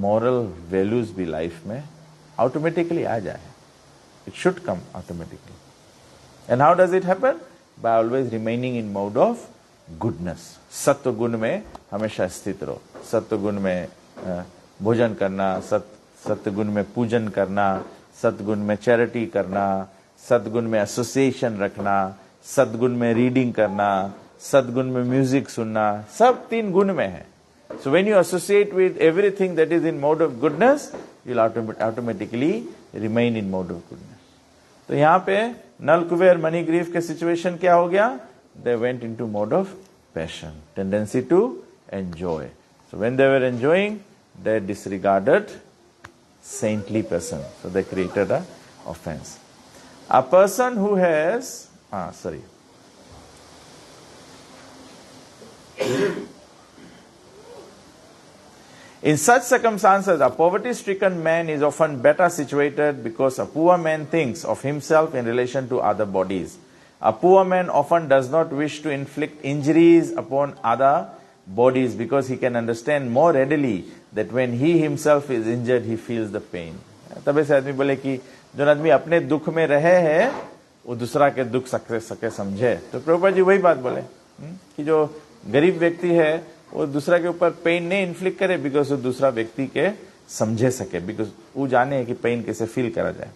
मॉरल वैल्यूज भी लाइफ में ऑटोमेटिकली आ जाए. It should come automatically. And how does it happen? By always remaining in mode of goodness. सत्व गुण में हमेशा स्थित रहो. सत्व गुण में भोजन करना, सत्य गुण में पूजन करना, सतगुण में चैरिटी करना, सदगुण में एसोसिएशन रखना, सदगुण में रीडिंग करना, सदगुण में म्यूजिक सुनना. सब 3 गुण में है. So when you associate with everything that is in mode of goodness, you will automatically remain in mode of goodness. तो यहाँ पे नल कुबेर मणिग्रीव के सिचुएशन क्या हो गया? they went into mode of passion, tendency to enjoy. So when they were enjoying, they disregarded saintly person. So they created an offense. A person who has, in such circumstances, a poverty-stricken man is often better situated because a poor man thinks of himself in relation to other bodies. A poor man often does not wish to inflict injuries upon other bodies because he can understand more readily that when he himself is injured, he feels the pain. तब से आदमी बोले कि जो आदमी अपने दुख में रहे हैं वो दूसरा के दुख सके समझे. तो प्रभुपाद जी वही बात बोले कि जो गरीब व्यक्ति है वो दूसरा के ऊपर पेन नहीं इन्फ्लिक्ट करे बिकॉज वो दूसरा व्यक्ति के समझे सके, बिकॉज वो जाने कि पेन कैसे फील करा जाए.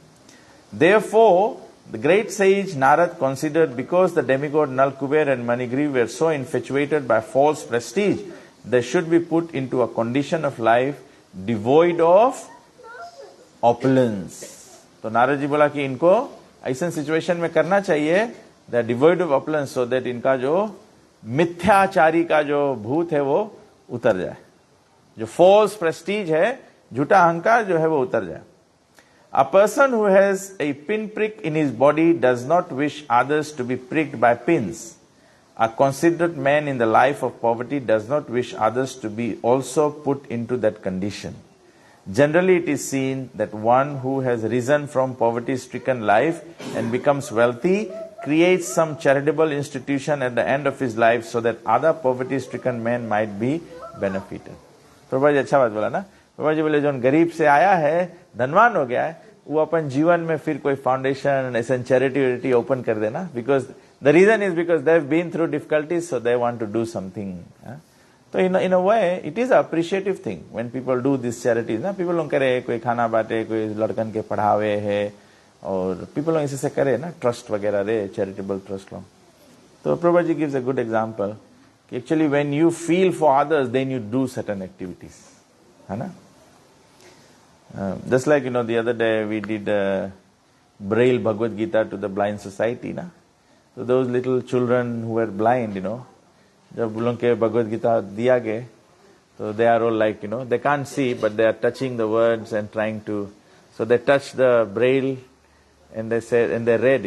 Therefore, the great sage Narad considered because the demigod Nal Kuber and Manigriv were so infatuated by false prestige, they should be put into a condition of life devoid of opulence. तो नारद जी बोला कि इनको ऐसा situation में करना चाहिए, they are devoid of opulence, so that इनका जो मिथ्याचारी का जो भूत है वो उतर जाए, जो false prestige है, झूठा अहंकार जो है वो उतर जाए. A person who has a pinprick in his body does not wish others to be pricked by pins. A considerate man in the life of poverty does not wish others to be also put into that condition. Generally, it is seen that one who has risen from poverty-stricken life and becomes wealthy creates some charitable institution at the end of his life so that other poverty-stricken men might be benefited. Prabha ji अच्छा बात बोला ना. प्रभा जी बोले जो गरीब से आया है, धनवान हो गया है, वो अपन जीवन में फिर कोई फाउंडेशन ऐसा चैरिटी ओपन कर देना, because the reason is because they have been through difficulties, so they want to do something. तो in a way it is appreciative thing when people do this charities ना. People लोग करे, कोई खाना बांटे, कोई लड़कन के पढ़ावे है, और पीपल लोग इसी से करे ना, ट्रस्ट वगैरह रे, चैरिटेबल ट्रस्ट लोग. तो Prabha ji gives a good example कि actually when you feel for others then you do certain activities, है ना. Just like, the other day we did Braille Bhagavad Gita to the blind society, na? So those little children who were blind, जब उन के भगवद गीता दिया गए, so they are all like, they can't see, but they are touching the words and trying to, so they touch the Braille and they said, and they read,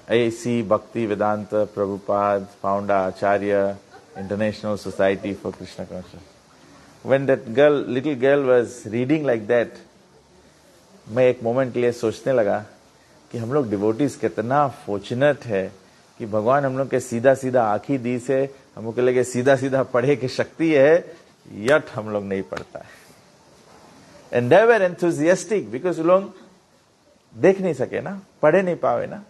A.C. Bhakti Vedanta Prabhupada, founder, Acharya, International Society for Krishna Consciousness. When that little girl was reading like that, मैं एक moment के लिए सोचने लगा कि हम लोग devotees कितना फॉर्चुनेट है कि भगवान हम लोग के सीधा सीधा आंखी दी से हम लोग के लगे सीधा सीधा पढ़े की शक्ति है, यट हम लोग नहीं पढ़ता है. And they were enthusiastic because लोग देख नहीं सके ना, पढ़े नहीं पावे ना,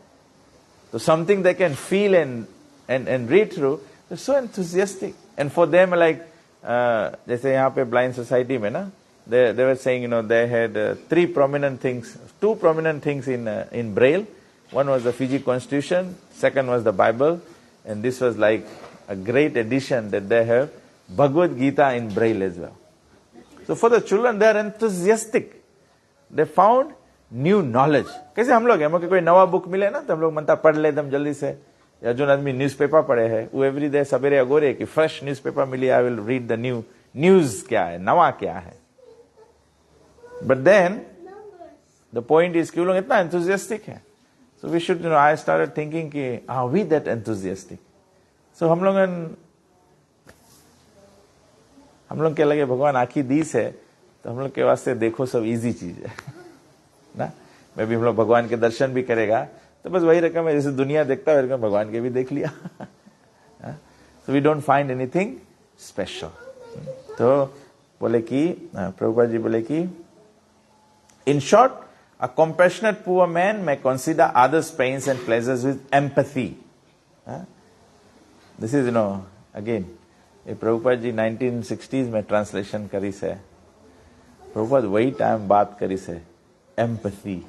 तो something they can feel and read through, so enthusiastic. And for them like जैसे यहाँ पे ब्लाइंड सोसाइटी में ना, they were saying, they had two prominent things in Braille. One was the Fiji Constitution, second was the Bible, and this was like a great addition that they have Bhagavad Gita in Braille as well. So for the children, they are enthusiastic. They found new knowledge. कैसे हम लोग हैं, हम लोग कोई नवा book मिले ना तो हम लोग मनता पढ़ ले एकदम जल्दी से, या जो आदमी न्यूज़पेपर पढ़े है वो एवरी डे सवेरे अगोरे कि फ्रेश न्यूज़पेपर मिली, I will read the news क्या है, नवा क्या है. But then, the point is कि वो लोग इतना enthusiastic है. So we should, I started thinking कि are we that enthusiastic? So हम लोग क्या लगे भगवान आँखी दीस है तो हम लोग के वास्ते देखो सब इजी चीज है ना. मैं भी हम लोग भगवान के दर्शन भी करेगा तो बस वही रकम है जैसे दुनिया देखता है वही भगवान के भी देख लिया. So we don't find anything special. तो बोले कि प्रभुपाद जी बोले कि in short, a compassionate poor man may consider others' pains and pleasures with empathy. This is, again, Prabhupada ji 1960s में translation करी से. Prabhupada वही time बात करी से, empathy.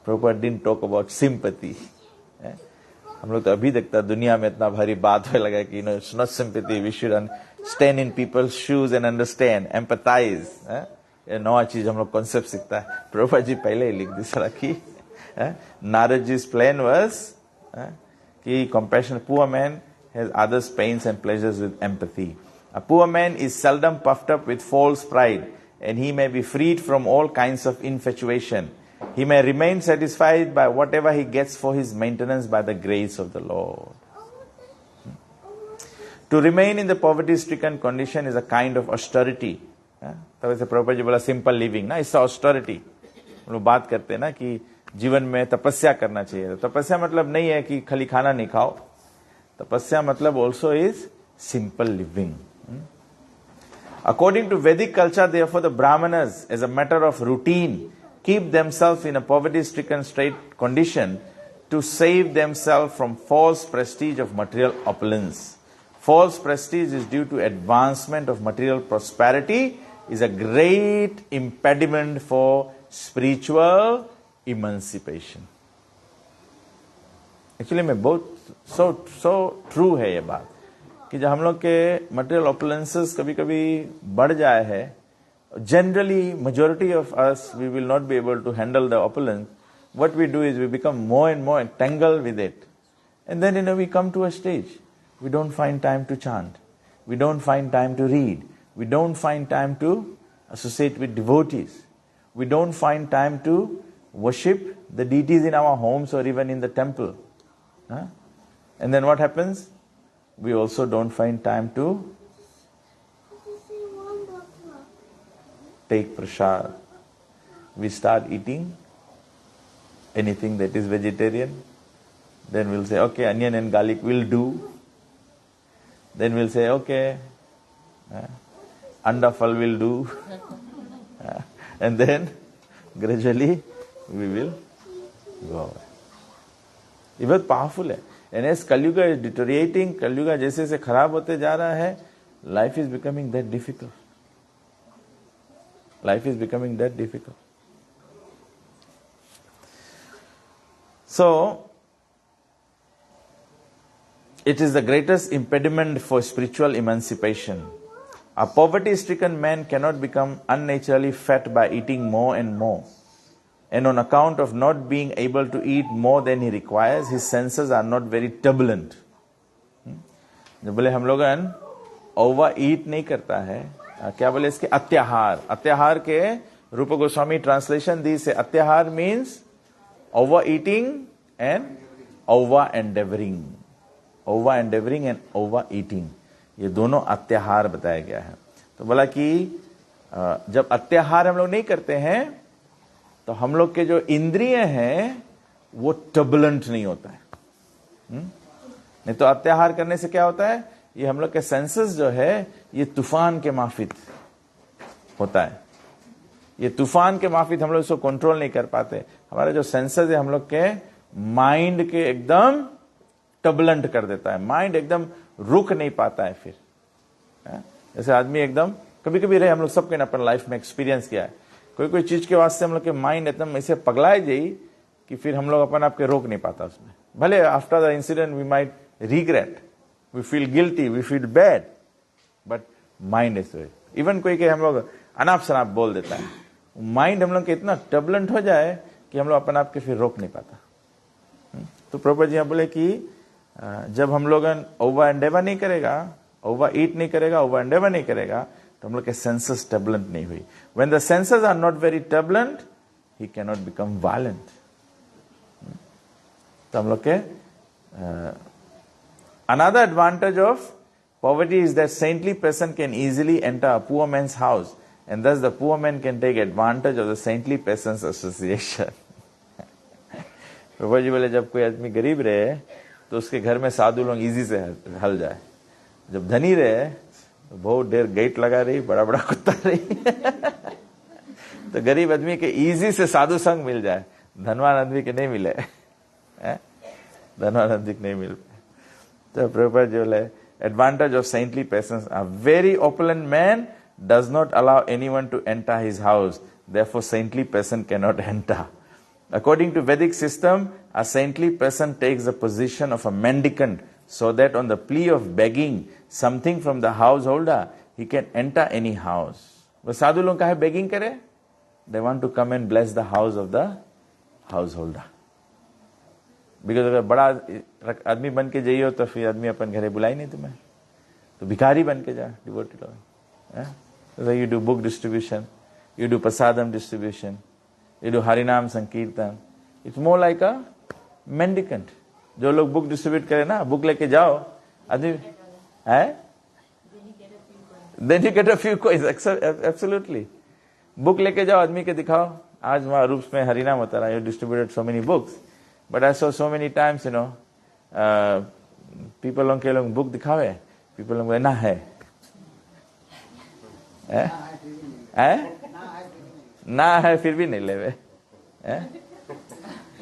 Prabhupada didn't talk about sympathy. हम लोग तो अभी देखता दुनिया में इतना भारी बात होने लगा कि it's not sympathy, we should stand in people's shoes and understand, empathize. नवा चीज हम लोग कॉन्सेप्ट सीखता है. प्रभुपाद जी पहले ही लिख दी सारा की नारद जी's plan was कि compassion, a poor man has others' pains and pleasures with empathy. A poor man is seldom puffed up with false pride, and he may be freed from all kinds of infatuation. He may remain satisfied by whatever he gets for his maintenance by the grace of the Lord. To remain in the poverty-stricken condition is a kind of austerity. तब ऐसे प्रभुपाद जी बोला simple living ना, इससे austerity हम लोग बात करते हैं ना कि जीवन में तपस्या करना चाहिए. तपस्या मतलब नहीं है कि खाली खाना नहीं खाओ. तपस्या मतलब also is simple living. According to Vedic culture, therefore, the Brahmanas, as a matter of routine, keep themselves in a poverty-stricken state condition to save themselves from false prestige of material opulence. False prestige is due to advancement of material prosperity, is a great impediment for spiritual emancipation. Actually, में बहुत so true है ये बात कि जब हम लोग के material opulences कभी-कभी बढ़ जाए है, generally majority of us we will not be able to handle the opulence. What we do is we become more and more entangled with it, and then we come to a stage we don't find time to chant, we don't find time to read, we don't find time to associate with devotees, we don't find time to worship the deities in our homes or even in the temple. And then what happens? We also don't find time to take prasad. We start eating anything that is vegetarian. Then we'll say, okay, onion and garlic will do. Then we'll say, okay, anda fal will do. And then gradually we will go away. ये बहुत powerful है. And as Kalyuga is deteriorating, Kalyuga जैसे से खराब होते जा रहा है, life is becoming that difficult. Life is becoming that difficult. So, it is the greatest impediment for spiritual emancipation. A poverty-stricken man cannot become unnaturally fat by eating more and more. And on account of not being able to eat more than he requires, his senses are not very turbulent. जब बोले हम लोग over ईट नहीं करता है, क्या बोले इसके अत्याहार. अत्याहार के रूप गोस्वामी ट्रांसलेशन दी से अत्याहार means over eating and over endeavouring. Over endeavouring and over eating, ये दोनों अत्याहार बताया गया है. तो बोला कि जब अत्याहार हम लोग नहीं करते हैं तो हम लोग के जो इंद्रिय हैं वो टर्बुलेंट नहीं होता है. नहीं तो अत्याहार करने से क्या होता है, ये हम लोग के सेंसेस जो है ये तूफान के माफिक होता है. ये तूफान के माफिक हम लोग इसको कंट्रोल नहीं कर पाते. हमारे जो सेंसेस है हम लोग के माइंड के एकदम टर्बुलेंट कर देता है. माइंड एकदम रुक नहीं पाता है. फिर जैसे आदमी एकदम कभी कभी रहे, हम लोग सबके अपने लाइफ में एक्सपीरियंस किया है, कोई कोई चीज के वास्ते हम लोग के माइंड एकदम ऐसे पगलाए जाई कि फिर हम लोग अपन आपके रोक नहीं पाता उसमें. भले after the incident we might regret, we feel guilty, we feel bad, but mind is even कोई के हम लोग अनाप शनाप बोल देता है, माइंड हम लोग के इतना टर्बुलेंट हो जाए कि हम लोग अपन आपके फिर रोक नहीं पाता. तो प्रभुपाद जी बोले कि जब हम लोग ओवर एंडेवर नहीं करेगा, ओवर ईट नहीं करेगा, ओवर एंडेवर नहीं करेगा, तो हम लोग के सेंसेस टर्बुलेंट नहीं हुई. When the senses are not very turbulent, he cannot become violent. तो हम लोग के another advantage of poverty is that saintly person can easily enter a poor man's house, and thus the poor man can take advantage of the saintly person's association. प्रभु जी बोले जब कोई आदमी गरीब रहे तो उसके घर में साधु लोग इजी से हल जाए. जब धनी रहे तो बहुत देर गेट लगा रही, बड़ा बड़ा कुत्ता रही. तो गरीब आदमी के इजी से साधु संग मिल जाए, धनवान आदमी के नहीं मिले. धनवान आदमी के नहीं मिल. तो प्रभुपाद जी बोले advantage of saintly persons, a very opulent man does not allow anyone to enter his house, therefore saintly person cannot enter. According to Vedic system, a saintly person takes the position of a mendicant, so that on the plea of begging something from the householder, he can enter any house. वो साधु लोग काहे begging करे? They want to come and bless the house of the householder. Because अगर बड़ा आदमी बन के जाइए तो फिर आदमी अपन घरे बुलाई नहीं तुम्हें, तो भिखारी बन के जा डिवोटी लोग। So you do book distribution, you do prasadam distribution, you do harinam sankirtan. It's more like a mendicant. जो लोग बुक डिस्ट्रीब्यूट करें ना, बुक लेके जाओ आदमी है, then you get a few coins. Absolutely. Book लेके जाओ आदमी के दिखाओ, आज वहाँ रूप में हरिनाम होता रहा, you distributed so many books, but I saw so many times, people लोग के लोग बुक दिखावे, people लोग ना है ना है फिर भी नहीं लेवे।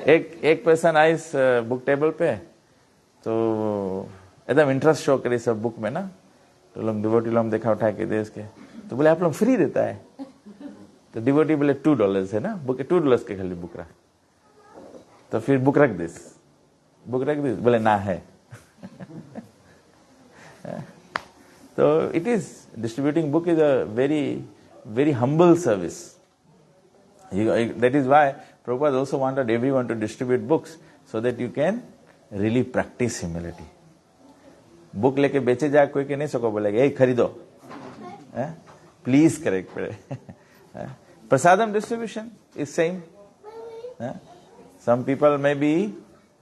एक पर्सन आई इस बुक टेबल पे, तो एकदम इंटरेस्ट शो करे सब बुक में ना, तो लोग डिवोटी लोग देखा उठा के दे इसके, तो बोले आप लोग फ्री देता है, तो डिवोटी बोले $2 है ना, बुक $2 के खाली बुक रख, तो फिर बुक रख दिस, बोले ना है। तो it is distributing book is a very humble service. That is why Prabhupada also wanted everyone to distribute books so that you can really practice humility. Book लेके बेचे जाए कोई के नहीं सको, बोलेगा ए खरीदो, प्लीज करेक्ट पड़े। प्रसादम distribution is same. Some people may be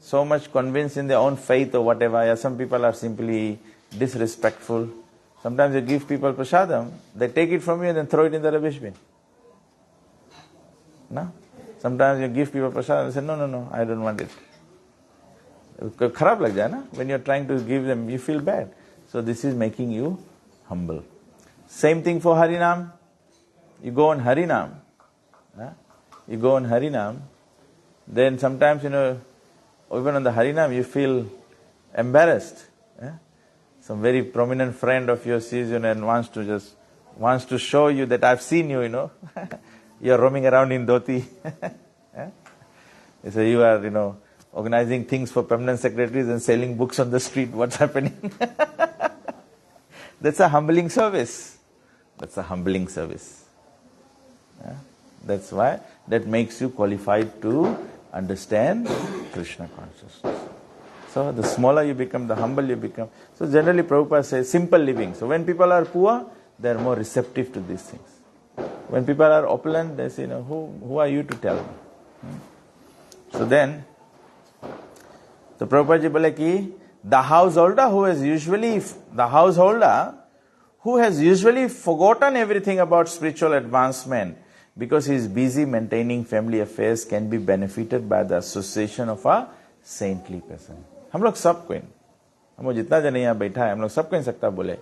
so much convinced in their own faith or whatever, some people are simply disrespectful. Sometimes you give people prasadam, they take it from you and then throw it in the rubbish bin. No? Sometimes you give people prasadam and say, no, I don't want it. खराब लग जाए ना, when you're trying to give them, you feel bad. So this is making you humble. Same thing for Harinam. You go on Harinam, then sometimes, even on the Harinam, you feel embarrassed. Some very prominent friend of yours sees you and wants to show you that I've seen you, you're roaming around in dhoti. They say you are, organizing things for permanent secretaries and selling books on the street. What's happening? That's a humbling service. That's why that makes you qualified to understand Krishna consciousness. So the smaller you become, the humble you become. So generally Prabhupada says simple living. So when people are poor, they are more receptive to these things. When people are opulent, they say, who are you to tell me? So then, so Prabhupada ji bole ki, the householder who has usually forgotten everything about spiritual advancement because he is busy maintaining family affairs can be benefited by the association of a saintly person. हम लोग सब कोई, हम लोग जितना जन यहाँ बैठा है, हम लोग सब कोई सकता बोले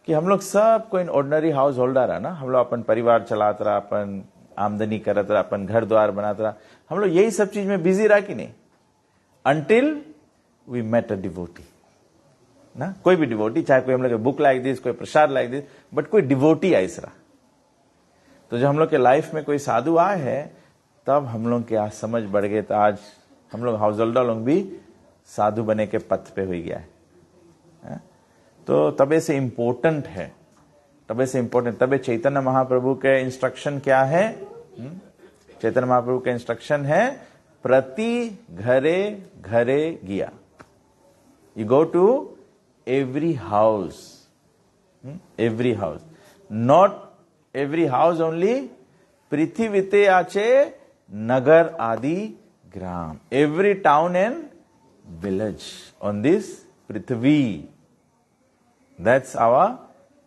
कि हम लोग सब कोई ऑर्डिनरी हाउस होल्डर है ना, हम लोग अपन परिवार चलात रहा, अपन आमदनी करत रहा, अपन घर द्वार बनात रहा, हम लोग यही सब चीज में बिजी रहा कि नहीं, until we met a devotee. ना कोई भी डिवोटी, चाहे कोई हम लोग बुक लाइक दिस, कोई प्रसाद लाइक दिस, बट कोई डिवोटी ऐसा रहा, तो जब हम लोग के लाइफ में कोई साधु आए हैं, तब हम लोग के आज समझ बढ़ गए, तो आज हम लोग हाउस होल्डर लोग भी साधु बने के पथ पे हो गया है। तो तबे से इंपॉर्टेंट है, तबे चैतन्य महाप्रभु के इंस्ट्रक्शन क्या है? चैतन्य महाप्रभु के इंस्ट्रक्शन है प्रति घरे घरे गिया। You go to every house, not every house only, prithivite ache nagar adi gram, every town and village on this prithvi. That's our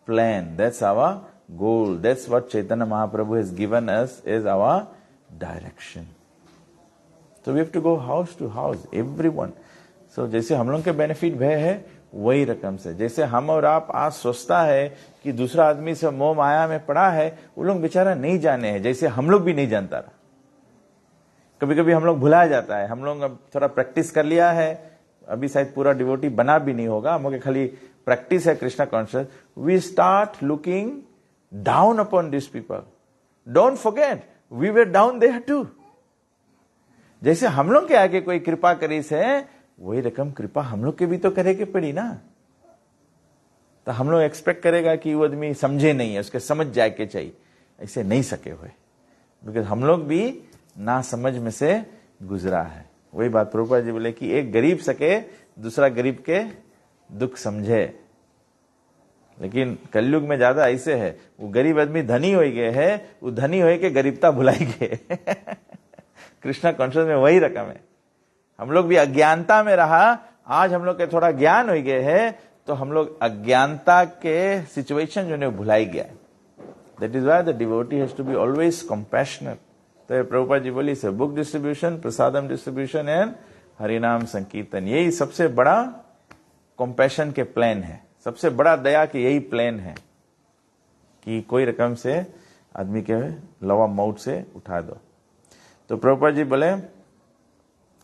plan, that's our goal, that's what Chaitanya Mahaprabhu has given us as our direction. So we have to go house to house, everyone. So जैसे हम लोग के benefit भय है, वही रकम से, जैसे हम और आप आज सोचता है कि दूसरा आदमी से मोह माया में पड़ा है, वो लोग बेचारा नहीं जाने हैं, जैसे हम लोग भी नहीं जानता रहा। कभी कभी हम लोग भुला जाता है, हम लोग अब थोड़ा प्रैक्टिस कर लिया है, अभी शायद पूरा डिवोटी बना भी नहीं होगा, हम लोग खाली प्रैक्टिस है Krishna conscious, we start looking down upon this people. Don't forget we were down there too. जैसे हम लोग के आगे कोई कृपा करी से, वही रकम कृपा हम लोग के भी तो करे के पड़ी ना। तो हम लोग एक्सपेक्ट करेगा कि वो आदमी समझे नहीं है, उसके समझ जाए के चाहिए, ऐसे नहीं सके हुए, बिकॉज हम लोग भी ना समझ में से गुजरा है। वही बात प्रभुपाद जी बोले कि एक गरीब सके दूसरा गरीब के दुख समझे। लेकिन कलयुग में ज्यादा ऐसे है, वो गरीब आदमी धनी हो गए है, वो धनी हो के गरीबता भुलाई गए। कृष्णा कॉन्शियस में वही रकम है। हम लोग भी अज्ञानता में रहा, आज हम लोग के थोड़ा ज्ञान हो गए है तो हम लोग अज्ञानता के सिचुएशन जो है भुलाई गया। That is why the devotee has to be always compassionate. तो प्रभुपाद जी बोली से book distribution, prasadam distribution and Harinam sankirtan, यही सबसे बड़ा कंपैशन के प्लान है, सबसे बड़ा दया के यही प्लान है कि कोई रकम से आदमी के लवा मौत से उठा दो। तो प्रभुपाद जी बोले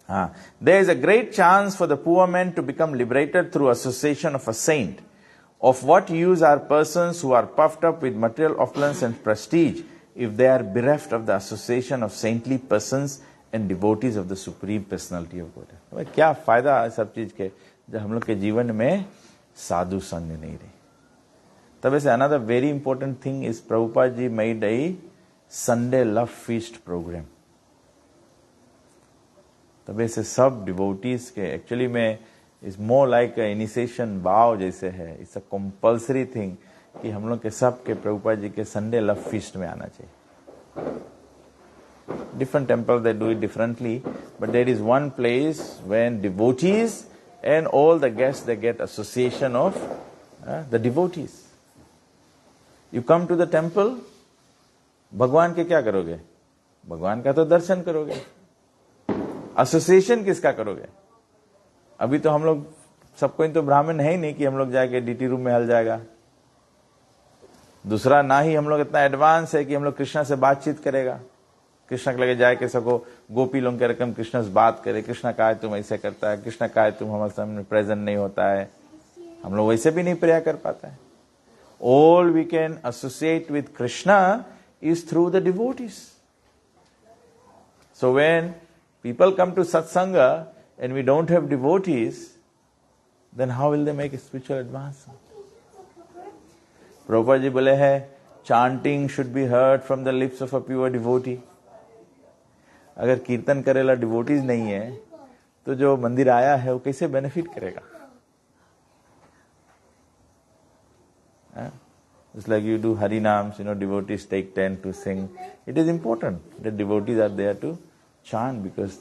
हाँ, there is a great chance for the poor man to become liberated through association of a saint. Of what use are persons who are puffed up with material opulence and prestige if they are bereft of the association of saintly persons and devotees of the Supreme Personality of God? क्या फायदा है सब चीज के जब हम लोग के जीवन में साधु संग नहीं रहे। तब ऐसे another very important thing is Prabhupada ji made a Sunday love feast program। तब ऐसे सब डिवोटीज के एक्चुअली में इज मोर लाइक इनिशिएशन भाव जैसे है, इट्स अ कंपल्सरी थिंग कि हम लोग के सब के प्रभुपाद जी के संडे लव फीस्ट में आना चाहिए। Different temple they do it differently, but there is one place when devotees and all the guests they get association of the devotees. You come to the temple, भगवान के क्या करोगे? भगवान का तो दर्शन करोगे, एसोसिएशन किसका करोगे? अभी तो हम लोग सबको तो ब्राह्मण है ही नहीं कि हम लोग जाके डीटी रूम में हल जाएगा। दूसरा, ना ही हम लोग इतना एडवांस है कि हम लोग कृष्णा से बातचीत करेगा। कृष्णा के लगे जाए के सको गोपी लोग के रकम कृष्णा से बात करे, कृष्णा का है तुम ऐसे करता है, कृष्णा का है तुम हमारे सामने प्रेजेंट नहीं होता है। हम लोग वैसे भी नहीं प्रेयर कर पाता है। All we can associate with Krishna is through the devotees. So when people come to satsanga and we don't have devotees, then how will they make a spiritual advancement? Prabhupada ji bole hai, chanting should be heard from the lips of a pure devotee. अगर कीर्तन करेला devotees नहीं है तो जो मंदिर आया है वो कैसे बेनिफिट करेगा? It's like you do harinams, devotees take 10 to sing. It is important that devotees are there to chant, because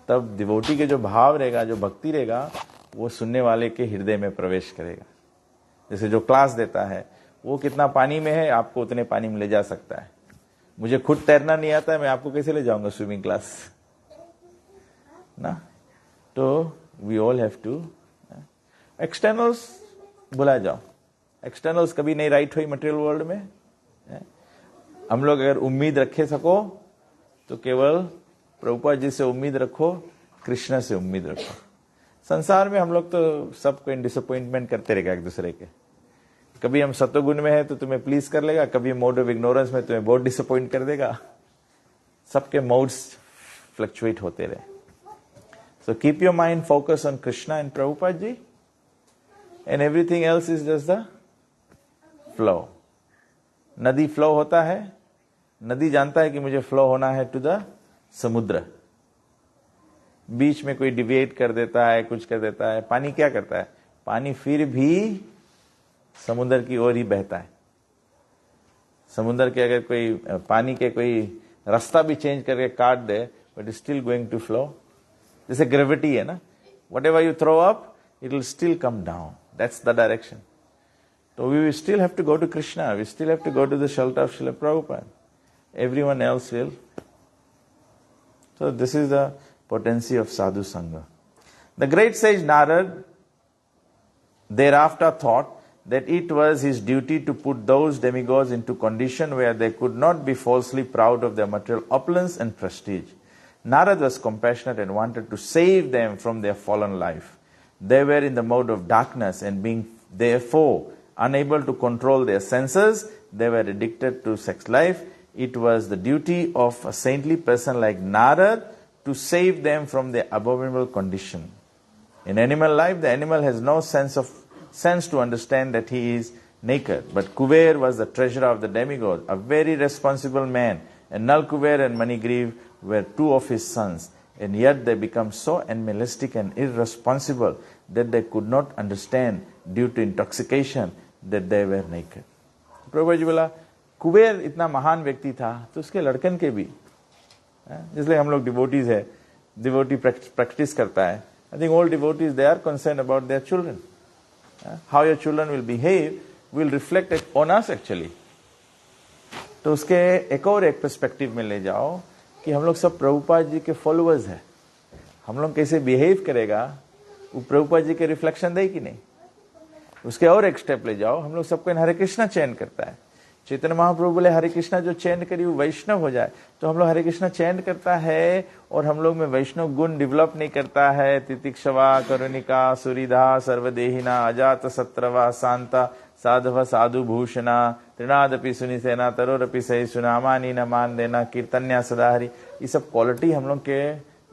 तब डिवोटी के जो भाव रहेगा, जो भक्ति रहेगा, वो सुनने वाले के हृदय में प्रवेश करेगा। जैसे जो क्लास देता है वो कितना पानी में है आपको उतने पानी में ले जा सकता है। मुझे खुद तैरना नहीं आता है, मैं आपको कैसे ले जाऊंगा स्विमिंग क्लास ना? तो we all have to externals बुला जाओ। एक्सटर्नल्स कभी नहीं राइट हुई मटेरियल वर्ल्ड में। हम लोग अगर उम्मीद रखे सको तो केवल प्रभुपाद जी से उम्मीद रखो, कृष्ण से उम्मीद रखो। संसार में हम लोग तो सबको डिसअपॉइंटमेंट करते रहेगा एक दूसरे के। कभी हम सत्वगुण में है तो तुम्हें प्लीज कर लेगा, कभी मोड ऑफ इग्नोरेंस में तुम्हें बहुत डिसअपॉइंट कर देगा। सबके मोड्स फ्लक्चुएट होते रहे। So keep your mind focus on Krishna and Prabhupada ji, and everything else is just the flow. नदी फ्लो होता है, नदी जानता है कि मुझे फ्लो होना है टू द समुद्र। बीच में कोई डिवेट कर देता है, कुछ कर देता है, पानी क्या करता है? पानी फिर भी समुद्र की ओर ही बहता है। समुद्र के अगर कोई पानी के कोई रास्ता भी चेंज करके काट दे, but still going to flow. जैसे ग्रेविटी है ना, whatever you throw up it will still come down, that's the direction. So we still have to go to Krishna, we still have to go to the shelter of Srila Prabhupada. Everyone else will. So this is the potency of sadhu sangha. The great sage Narad thereafter thought that it was his duty to put those demigods into condition where they could not be falsely proud of their material opulence and prestige. Narad was compassionate and wanted to save them from their fallen life. They were in the mode of darkness, and being therefore unable to control their senses, they were addicted to sex life. It was the duty of a saintly person like Narad to save them from their abominable condition. In animal life, the animal has no sense to understand that he is naked. But Kuber was the treasurer of the demigods, a very responsible man, and Nal Kuber and Manigriv were two of his sons. and yet they become so animalistic and irresponsible that they could not understand due to intoxication that they were naked. प्रभु जी बोला कुबेर इतना महान व्यक्ति था तो उसके लड़कन के भी, इसलिए हम लोग डिवोटीज है, डिवोटी प्रैक्टिस करता है. I think all devotees, they are concerned about their children. How your children will behave will reflect it on us actually. तो उसके एक और एक पर्सपेक्टिव में ले जाओ कि हम लोग सब प्रभुपाद जी के फॉलोअर्स हैं. हम लोग कैसे बिहेव करेगा वो प्रभुपाद जी के रिफ्लेक्शन दे कि नहीं. उसके और एक स्टेप ले जाओ, हम लोग सबको हरे कृष्णा चैन करता है. चैतन्य महाप्रभु बोले हरे कृष्णा जो चैन करी वो वैष्णव हो जाए. तो हम लोग हरे कृष्णा चैन करता है और हम लोग में वैष्णव गुण डेवलप नहीं करता है. तितिक्षवा, करुणिका, सुरीधा, सर्वदेहिना, अजात सत्रवा, शांता, साधव, साधु भूषणा, त्रिनादपि सुनिसेना, तरोरपि सहिष्णुना, अमानी न मान देना, कीर्तन्या सदाहरी. ये सब क्वालिटी हम लोग के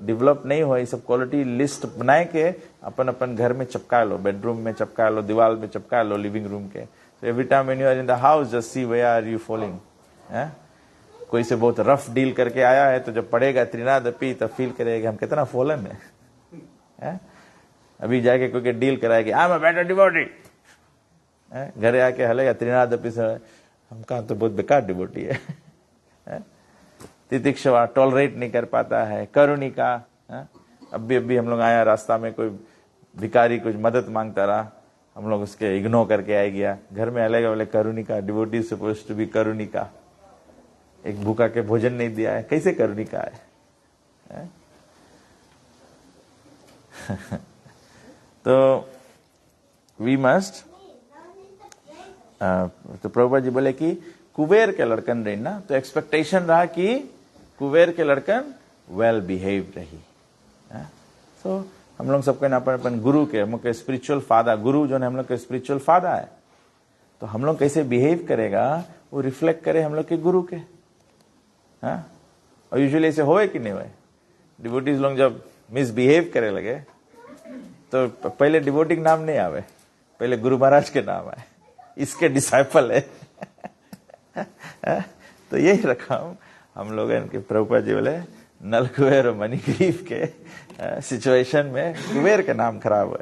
डेवलप नहीं हुआ. ये सब क्वालिटी लिस्ट बनाए के अपन अपन घर में चपका लो, बेडरूम में चपका लो, दीवार में चपका लो, लिविंग रूम के. So every time when you are in the house, just see where are you falling. कोई से बहुत रफ डील करके आया है तो जब पढ़ेगा त्रिनादपि तब फील करेगा हम कितना फॉलन है. अभी जाके कोई के डील कराएगी I am a better devotee, घरे आके हलेगा त्रिनादपि से हम कहा तो बहुत बेकार डिवोटी है. तितिक्षवा टॉलरेट नहीं कर पाता है. करुणिका, अभी हम लोग आया रास्ता में कोई भिखारी कुछ मदद मांगता रहा, हम लोग उसके इग्नोर करके आ गया. घर में अलग बोले करुणिका, डिवोटी सपोज्ड टू बी करुणिका. एक भूखा के भोजन नहीं दिया है, कैसे करुणिका है. तो वी मस्ट, तो प्रभुपाद जी बोले कि कुबेर के लड़कन रही ना, तो एक्सपेक्टेशन रहा कि कुबेर के लड़कन वेल बिहेव रही. तो हम लोग सबके ना अपन गुरु के, हम लोग के स्पिरिचुअल फादर, गुरु जो है हम लोग के स्पिरिचुअल फादर है. तो हम लोग कैसे बिहेव करेगा वो रिफ्लेक्ट करे हम लोग के गुरु के. और यूजुअली ऐसे होए कि नहीं होए. डिवोटीज लोग जब मिसबिहेव करे लगे तो पहले डिवोटी नाम नहीं आवे, पहले गुरु महाराज के नाम आए, इसके डिसाइपल है. तो यही रकम हम लोग इनके प्रभुपाद जी बोले नल कुबेर और मणिग्रीव के सिचुएशन में कुबेर का नाम खराब हुआ.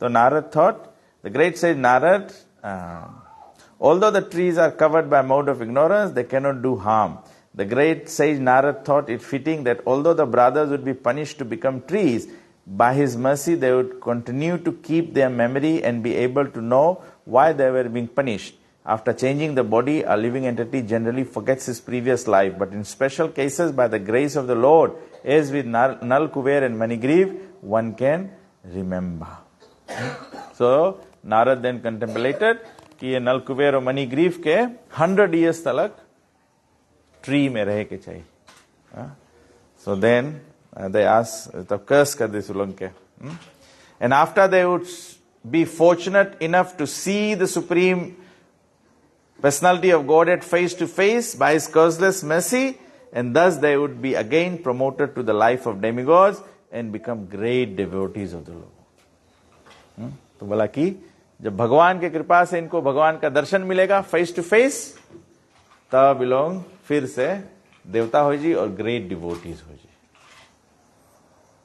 तो Narad thought, the great sage Narad, although the trees are covered by mode of ignorance, they cannot do harm. The great sage Narad thought it fitting that although the brothers would be punished to become trees, by his mercy they would continue to keep their memory and be able to know why they were being punished. After changing the body, a living entity generally forgets his previous life, but in special cases, by the grace of the Lord, as with Nal Kuber and Manigriv, one can remember. So, Narad then contemplated कि ये नल कुबेर और मणिग्रीव के 100 years तलक tree में रहे के चाहिए. So then they asked, तब कर्स कर दे लोग के. And after they would be fortunate enough to see the supreme personality of Godhead face to face by his causeless mercy, and thus they would be again promoted to the life of demigods and become great devotees of the Lord. तो बोला कि जब भगवान की कृपा से इनको भगवान का दर्शन मिलेगा फेस टू फेस, तब लोग फिर से देवता हो जी और ग्रेट डिवोटीज हो जी.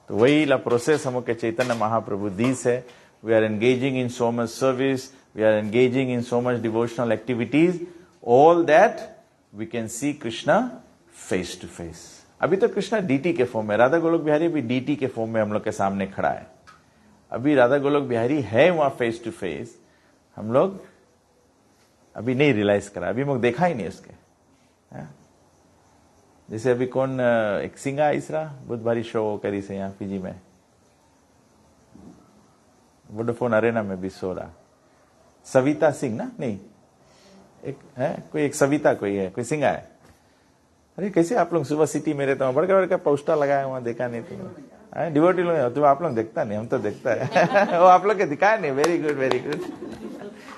तो वही ला प्रोसेस हम के चैतन्य महाप्रभु दीस है. We are engaging in so much service, we are engaging in so much devotional activities, all that we can see Krishna face to face. अभी तो कृष्णा डीटी के फॉर्म में, राधा गोलोक बिहारी भी डीटी के फॉर्म में हम लोग के सामने खड़ा है. अभी राधा गोलोक बिहारी है वहां फेस टू फेस, हम लोग अभी नहीं रियलाइज करा, अभी हम लोग देखा ही नहीं उसके. जैसे अभी कौन एक सिंगा इसरा बहुत भारी शो करी से यहाँ पीजी में, वोडाफोन अरेना में भी सो रहा, सविता सिंह ना, नहीं एक है कोई, एक सविता कोई है, कोई सिंगा है. अरे कैसे आप लोग सुबह सिटी में रहते हो, बड़का बड़का पोस्टर लगाया वहां, देखा नहीं तुम? डिवोटी लोग तो आप लोग देखता नहीं, हम तो देखता है. वो आप लोग के दिखाया नहीं. Very good very good.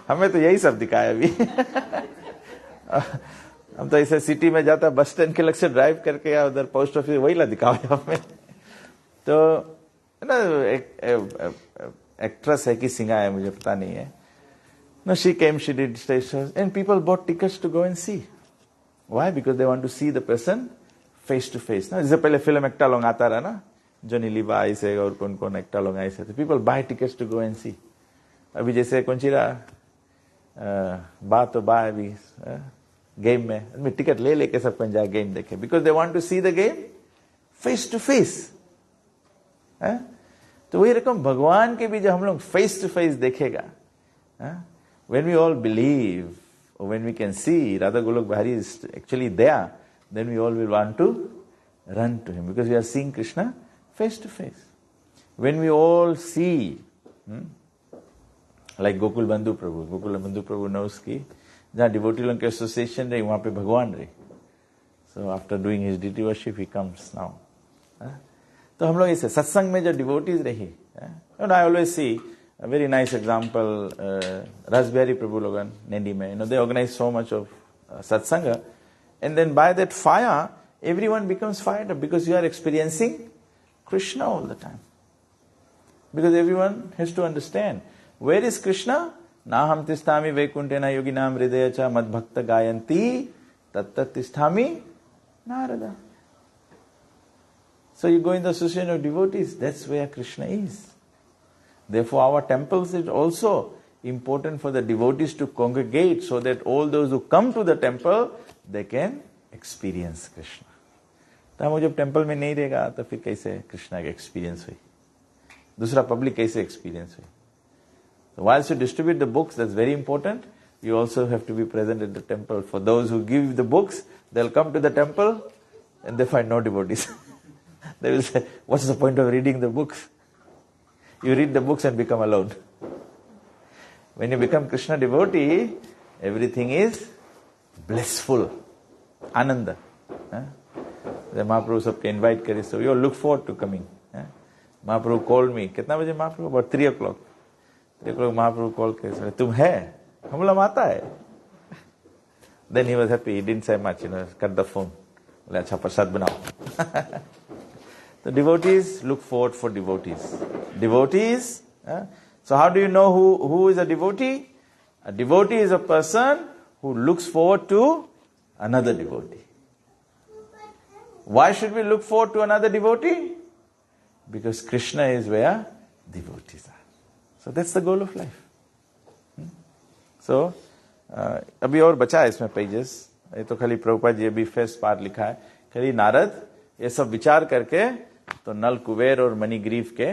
हमें तो यही सब दिखाया अभी. हम तो ऐसे सिटी में जाता, बस स्टैंड के लग से ड्राइव करके या उधर पोस्ट ऑफिस वही ला दिखाओ हमें. तो ना एक एक्ट्रेस है कि सिंगा है मुझे पता नहीं है. No, she came, she did stage shows, and people bought tickets to go and see. Why? Because they want to see the person face to face ना. इससे पहले फिल्म एक्टा लॉन्ग आता रहा ना, जॉनी लीवा आई से और कौन कौन एक्टा long I say, people buy tickets to go and see. अभी जैसे कौन सी रहा बात तो बाय अभी गेम में आदमी टिकट ले लेके सब कौन जाए गेम देखे, because they want to see the game face to face. तो वही रकम भगवान के भी जब हम लोग फेस टू फेस देखेगा, when we all believe or when we can see Radha Golok Bihari is actually there, then we all will want to run to him because we are seeing Krishna face to face. When we all see, like Gokul Bandhu Prabhu knows ki जहाँ devotee लोगों के association रही वहां पे भगवान रही. So after doing his deity worship he comes now. तो हम लोग इसे सत्संग में जो डिवोटीज रही, and I always see a very nice example, Rasbihari Prabhu Logan, Nendi mein, they organize so much of satsanga, and then by that fire, everyone becomes fired up because you are experiencing Krishna all the time. Because everyone has to understand, where is Krishna? Naham tisthami vaikuntena yoginam hridayacha mad bhakta gayanti tattat tisthami narada. So you go in the association of devotees, that's where Krishna is. Therefore, our temples is also important for the devotees to congregate so that all those who come to the temple, they can experience Krishna. तो हम जब temple में नहीं रहेगा तो फिर कैसे कृष्णा का एक्सपीरियंस हुई, दूसरा पब्लिक कैसे एक्सपीरियंस हुई. So whilst you distribute the books, that's very important. You also have to be present at the temple. For those who give the books, they'll come to the temple and they find no devotees. They will say, what's the point of reading the books? You read the books and become alone. When you become Krishna devotee, everything is blissful. Ananda. The Mahaprabhu सबके invite करे, so you all look forward to coming. Mahaprabhu called me. कितना बजे Mahaprabhu? About 3 o'clock. 3 o'clock Mahaprabhu called करे, तुम है? हम बोला माता है. Then he was happy. He didn't say much, cut the phone. बोले अच्छा प्रसाद बनाओ. The devotees look forward for devotees. Devotees. So how do you know who is a devotee? A devotee is a person who looks forward to another devotee. Why should we look forward to another devotee? Because Krishna is where devotees are. So that's the goal of life. So, अभी और बचा है इसमें pages. ये तो खाली प्रभुपाद जी अभी first part लिखा है. खाली नारद ये सब विचार करके तो नल कुबेर और मणिग्रीव के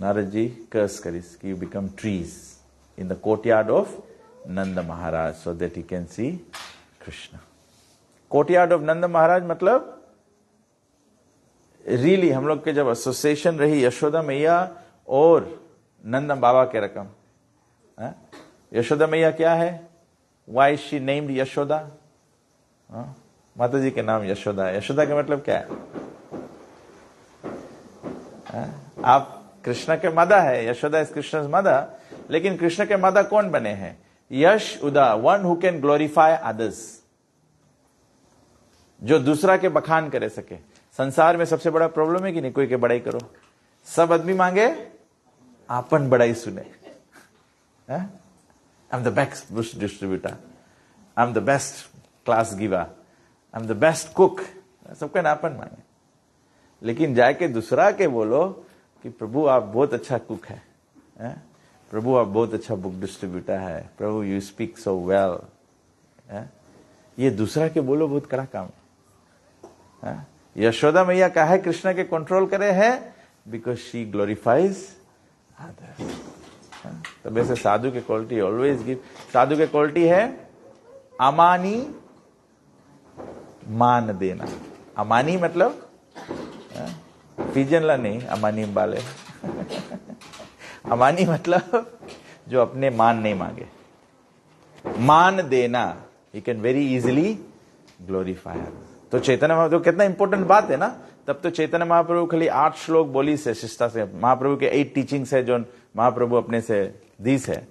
नारद जी कर्स करिस कि you become trees in the courtyard of Nanda Maharaj so that he can see Krishna. Courtyard of Nanda Maharaj मतलब रियली हम लोग के जब एसोसिएशन रही यशोदा मैया और नंद बाबा के रकम. यशोदा मैया क्या है? Why she named Yashoda? माता जी के नाम यशोदा है. यशोदा का मतलब क्या है? आप कृष्ण के मदा है. यशोदा इज कृष्ण मदा. लेकिन कृष्ण के मदा कौन बने हैं? यश उदा, one who can glorify others, जो दूसरा के बखान करे सके. संसार में सबसे बड़ा प्रॉब्लम है कि नहीं कोई के बड़ाई करो. सब आदमी मांगे आपन बड़ाई सुने. I am the best book distributor, I am the best class giver, I am the best cook. सबका नापन मांगे. लेकिन जाके दूसरा के बोलो कि प्रभु आप बहुत अच्छा कुक है, प्रभु आप बहुत अच्छा बुक डिस्ट्रीब्यूटर है, प्रभु यू स्पीक सो वेल. ये दूसरा के बोलो बहुत कड़ा काम है. यशोदा मैया का है कृष्ण के कंट्रोल करे है बिकॉज शी ग्लोरीफाइज अदर्स. तो वैसे साधु के क्वालिटी ऑलवेज गिव. साधु के क्वालिटी है अमानी मान देना. अमानी मतलब फिजन ला नहीं, अमानी बाले. अमानी मतलब जो अपने मान नहीं मांगे. मान देना, you can very easily glorify. तो चैतन्य महाप्रभु कितना इंपॉर्टेंट बात है ना. तब तो चैतन्य महाप्रभु खाली 8 श्लोक बोली से शिष्टा से. महाप्रभु के 8 टीचिंग्स है जो महाप्रभु अपने से दीस है.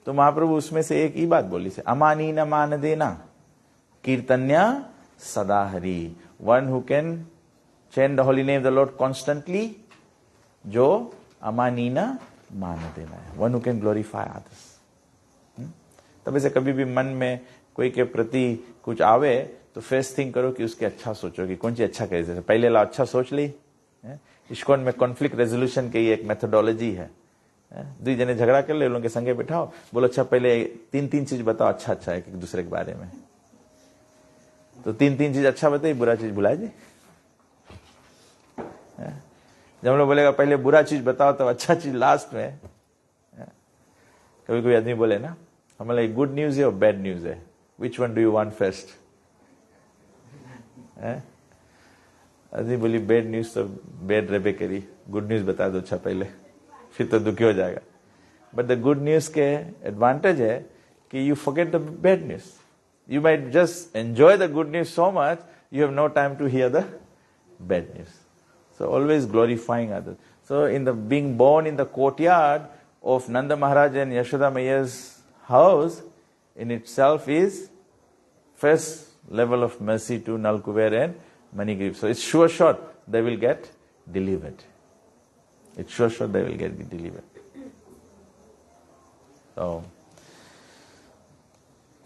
तो महाप्रभु उसमें से एक ही बात बोली से, अमानी न मान देना कीर्तन्या सदा Hari. One who can chant the holy name the Lord constantly, जो अमानी न मान देना है. One who can glorify others. तब ऐसे कभी भी मन में कोई के प्रति कुछ आवे तो फर्स्ट थिंग करो कि उसके अच्छा सोचो कि कौन सी अच्छा करे। पहले ला अच्छा सोच ली। इस्कॉन में कॉन्फ्लिक्ट रेजोल्यूशन की एक मेथोडोलॉजी है। दुई जने झगड़ा कर ले, उनके संगे बैठाओ, बोलो अच्छा पहले तीन तीन चीज बताओ अच्छा अच्छा है एक दूसरे के बारे में। तो तीन तीन चीज अच्छा बताइए, बुरा चीज भुला जी। जब हम लोग बोलेगा पहले बुरा चीज बताओ तब अच्छा चीज लास्ट में। कभी कोई आदमी बोले ना, हमारे लिए गुड न्यूज है और बैड न्यूज है, which one do you want first? आदमी बोली बैड न्यूज तो बैड रेबे करी, गुड न्यूज बता दो अच्छा पहले, फिर तो दुखी हो जाएगा। बट द गुड न्यूज के एडवांटेज है कि you forget the bad news. You might just enjoy the good news so much, you have no time to hear the bad news. So always glorifying others. So in the being born in the courtyard of Nanda Maharaj and Yashoda Maiya's house in itself is first level of mercy to Nalkuber and Manigrib. So it's sure shot they will get delivered. It's sure shot they will get delivered.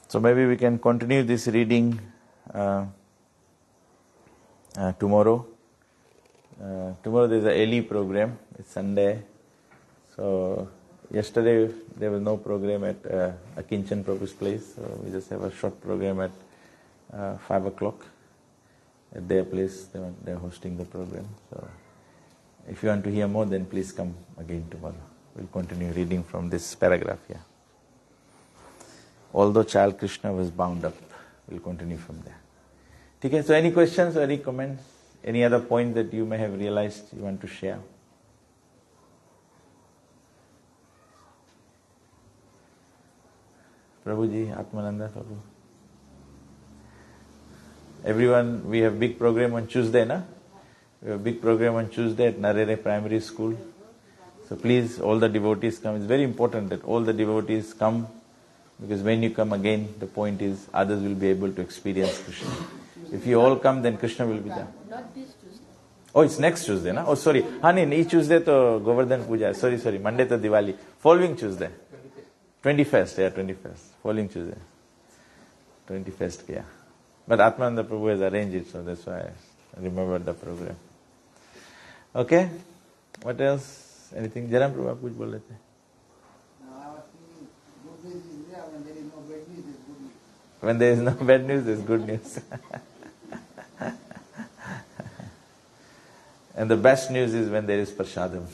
So maybe we can continue this reading tomorrow. Tomorrow there is a early program. It's Sunday. So yesterday there was no program at Akinchan Prabhu's place. So we just have a short program at 5 o'clock at their place. They're hosting the program. So if you want to hear more, then please come again tomorrow. We'll continue reading from this paragraph here. Although child Krishna was bound up, we'll continue from there. Okay, so any questions or any comments? Any other point that you may have realized you want to share? Prabhuji, Atmananda Prabhu. Everyone, we have big program on Tuesday, na? We have a big program on Tuesday at Narere Primary School. So please, all the devotees come. It's very important that all the devotees come, because when you come again, the point is others will be able to experience Krishna. If you all come, then Krishna will be there. Not this Tuesday. Oh, it's next Tuesday, na? Oh, sorry. Honey, each Tuesday to Govardhan Puja. Sorry. Monday to Diwali. Following Tuesday. 21st, yeah, 21st. Following Tuesday. 21st, yeah. But Atmananda Prabhu has arranged it, so that's why I remembered the program. Okay? What else? Anything? Jaram Prabhu, आप कुछ बोल रहे थे? When there is no bad news, there is good news. And the best news is when there is prasadam.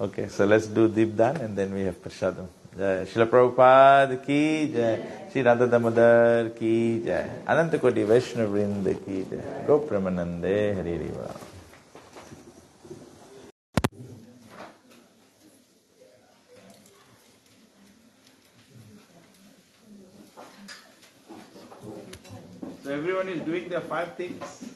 Okay, so let's do Deepdan and then we have prasadam. Jai Srila Prabhupada ki jai, Sri Radha Damodar ki jai, Ananta Koti Vaishnava Vrinda ki jai, Go Pramanande Hari Riva. So everyone is doing their 5 things.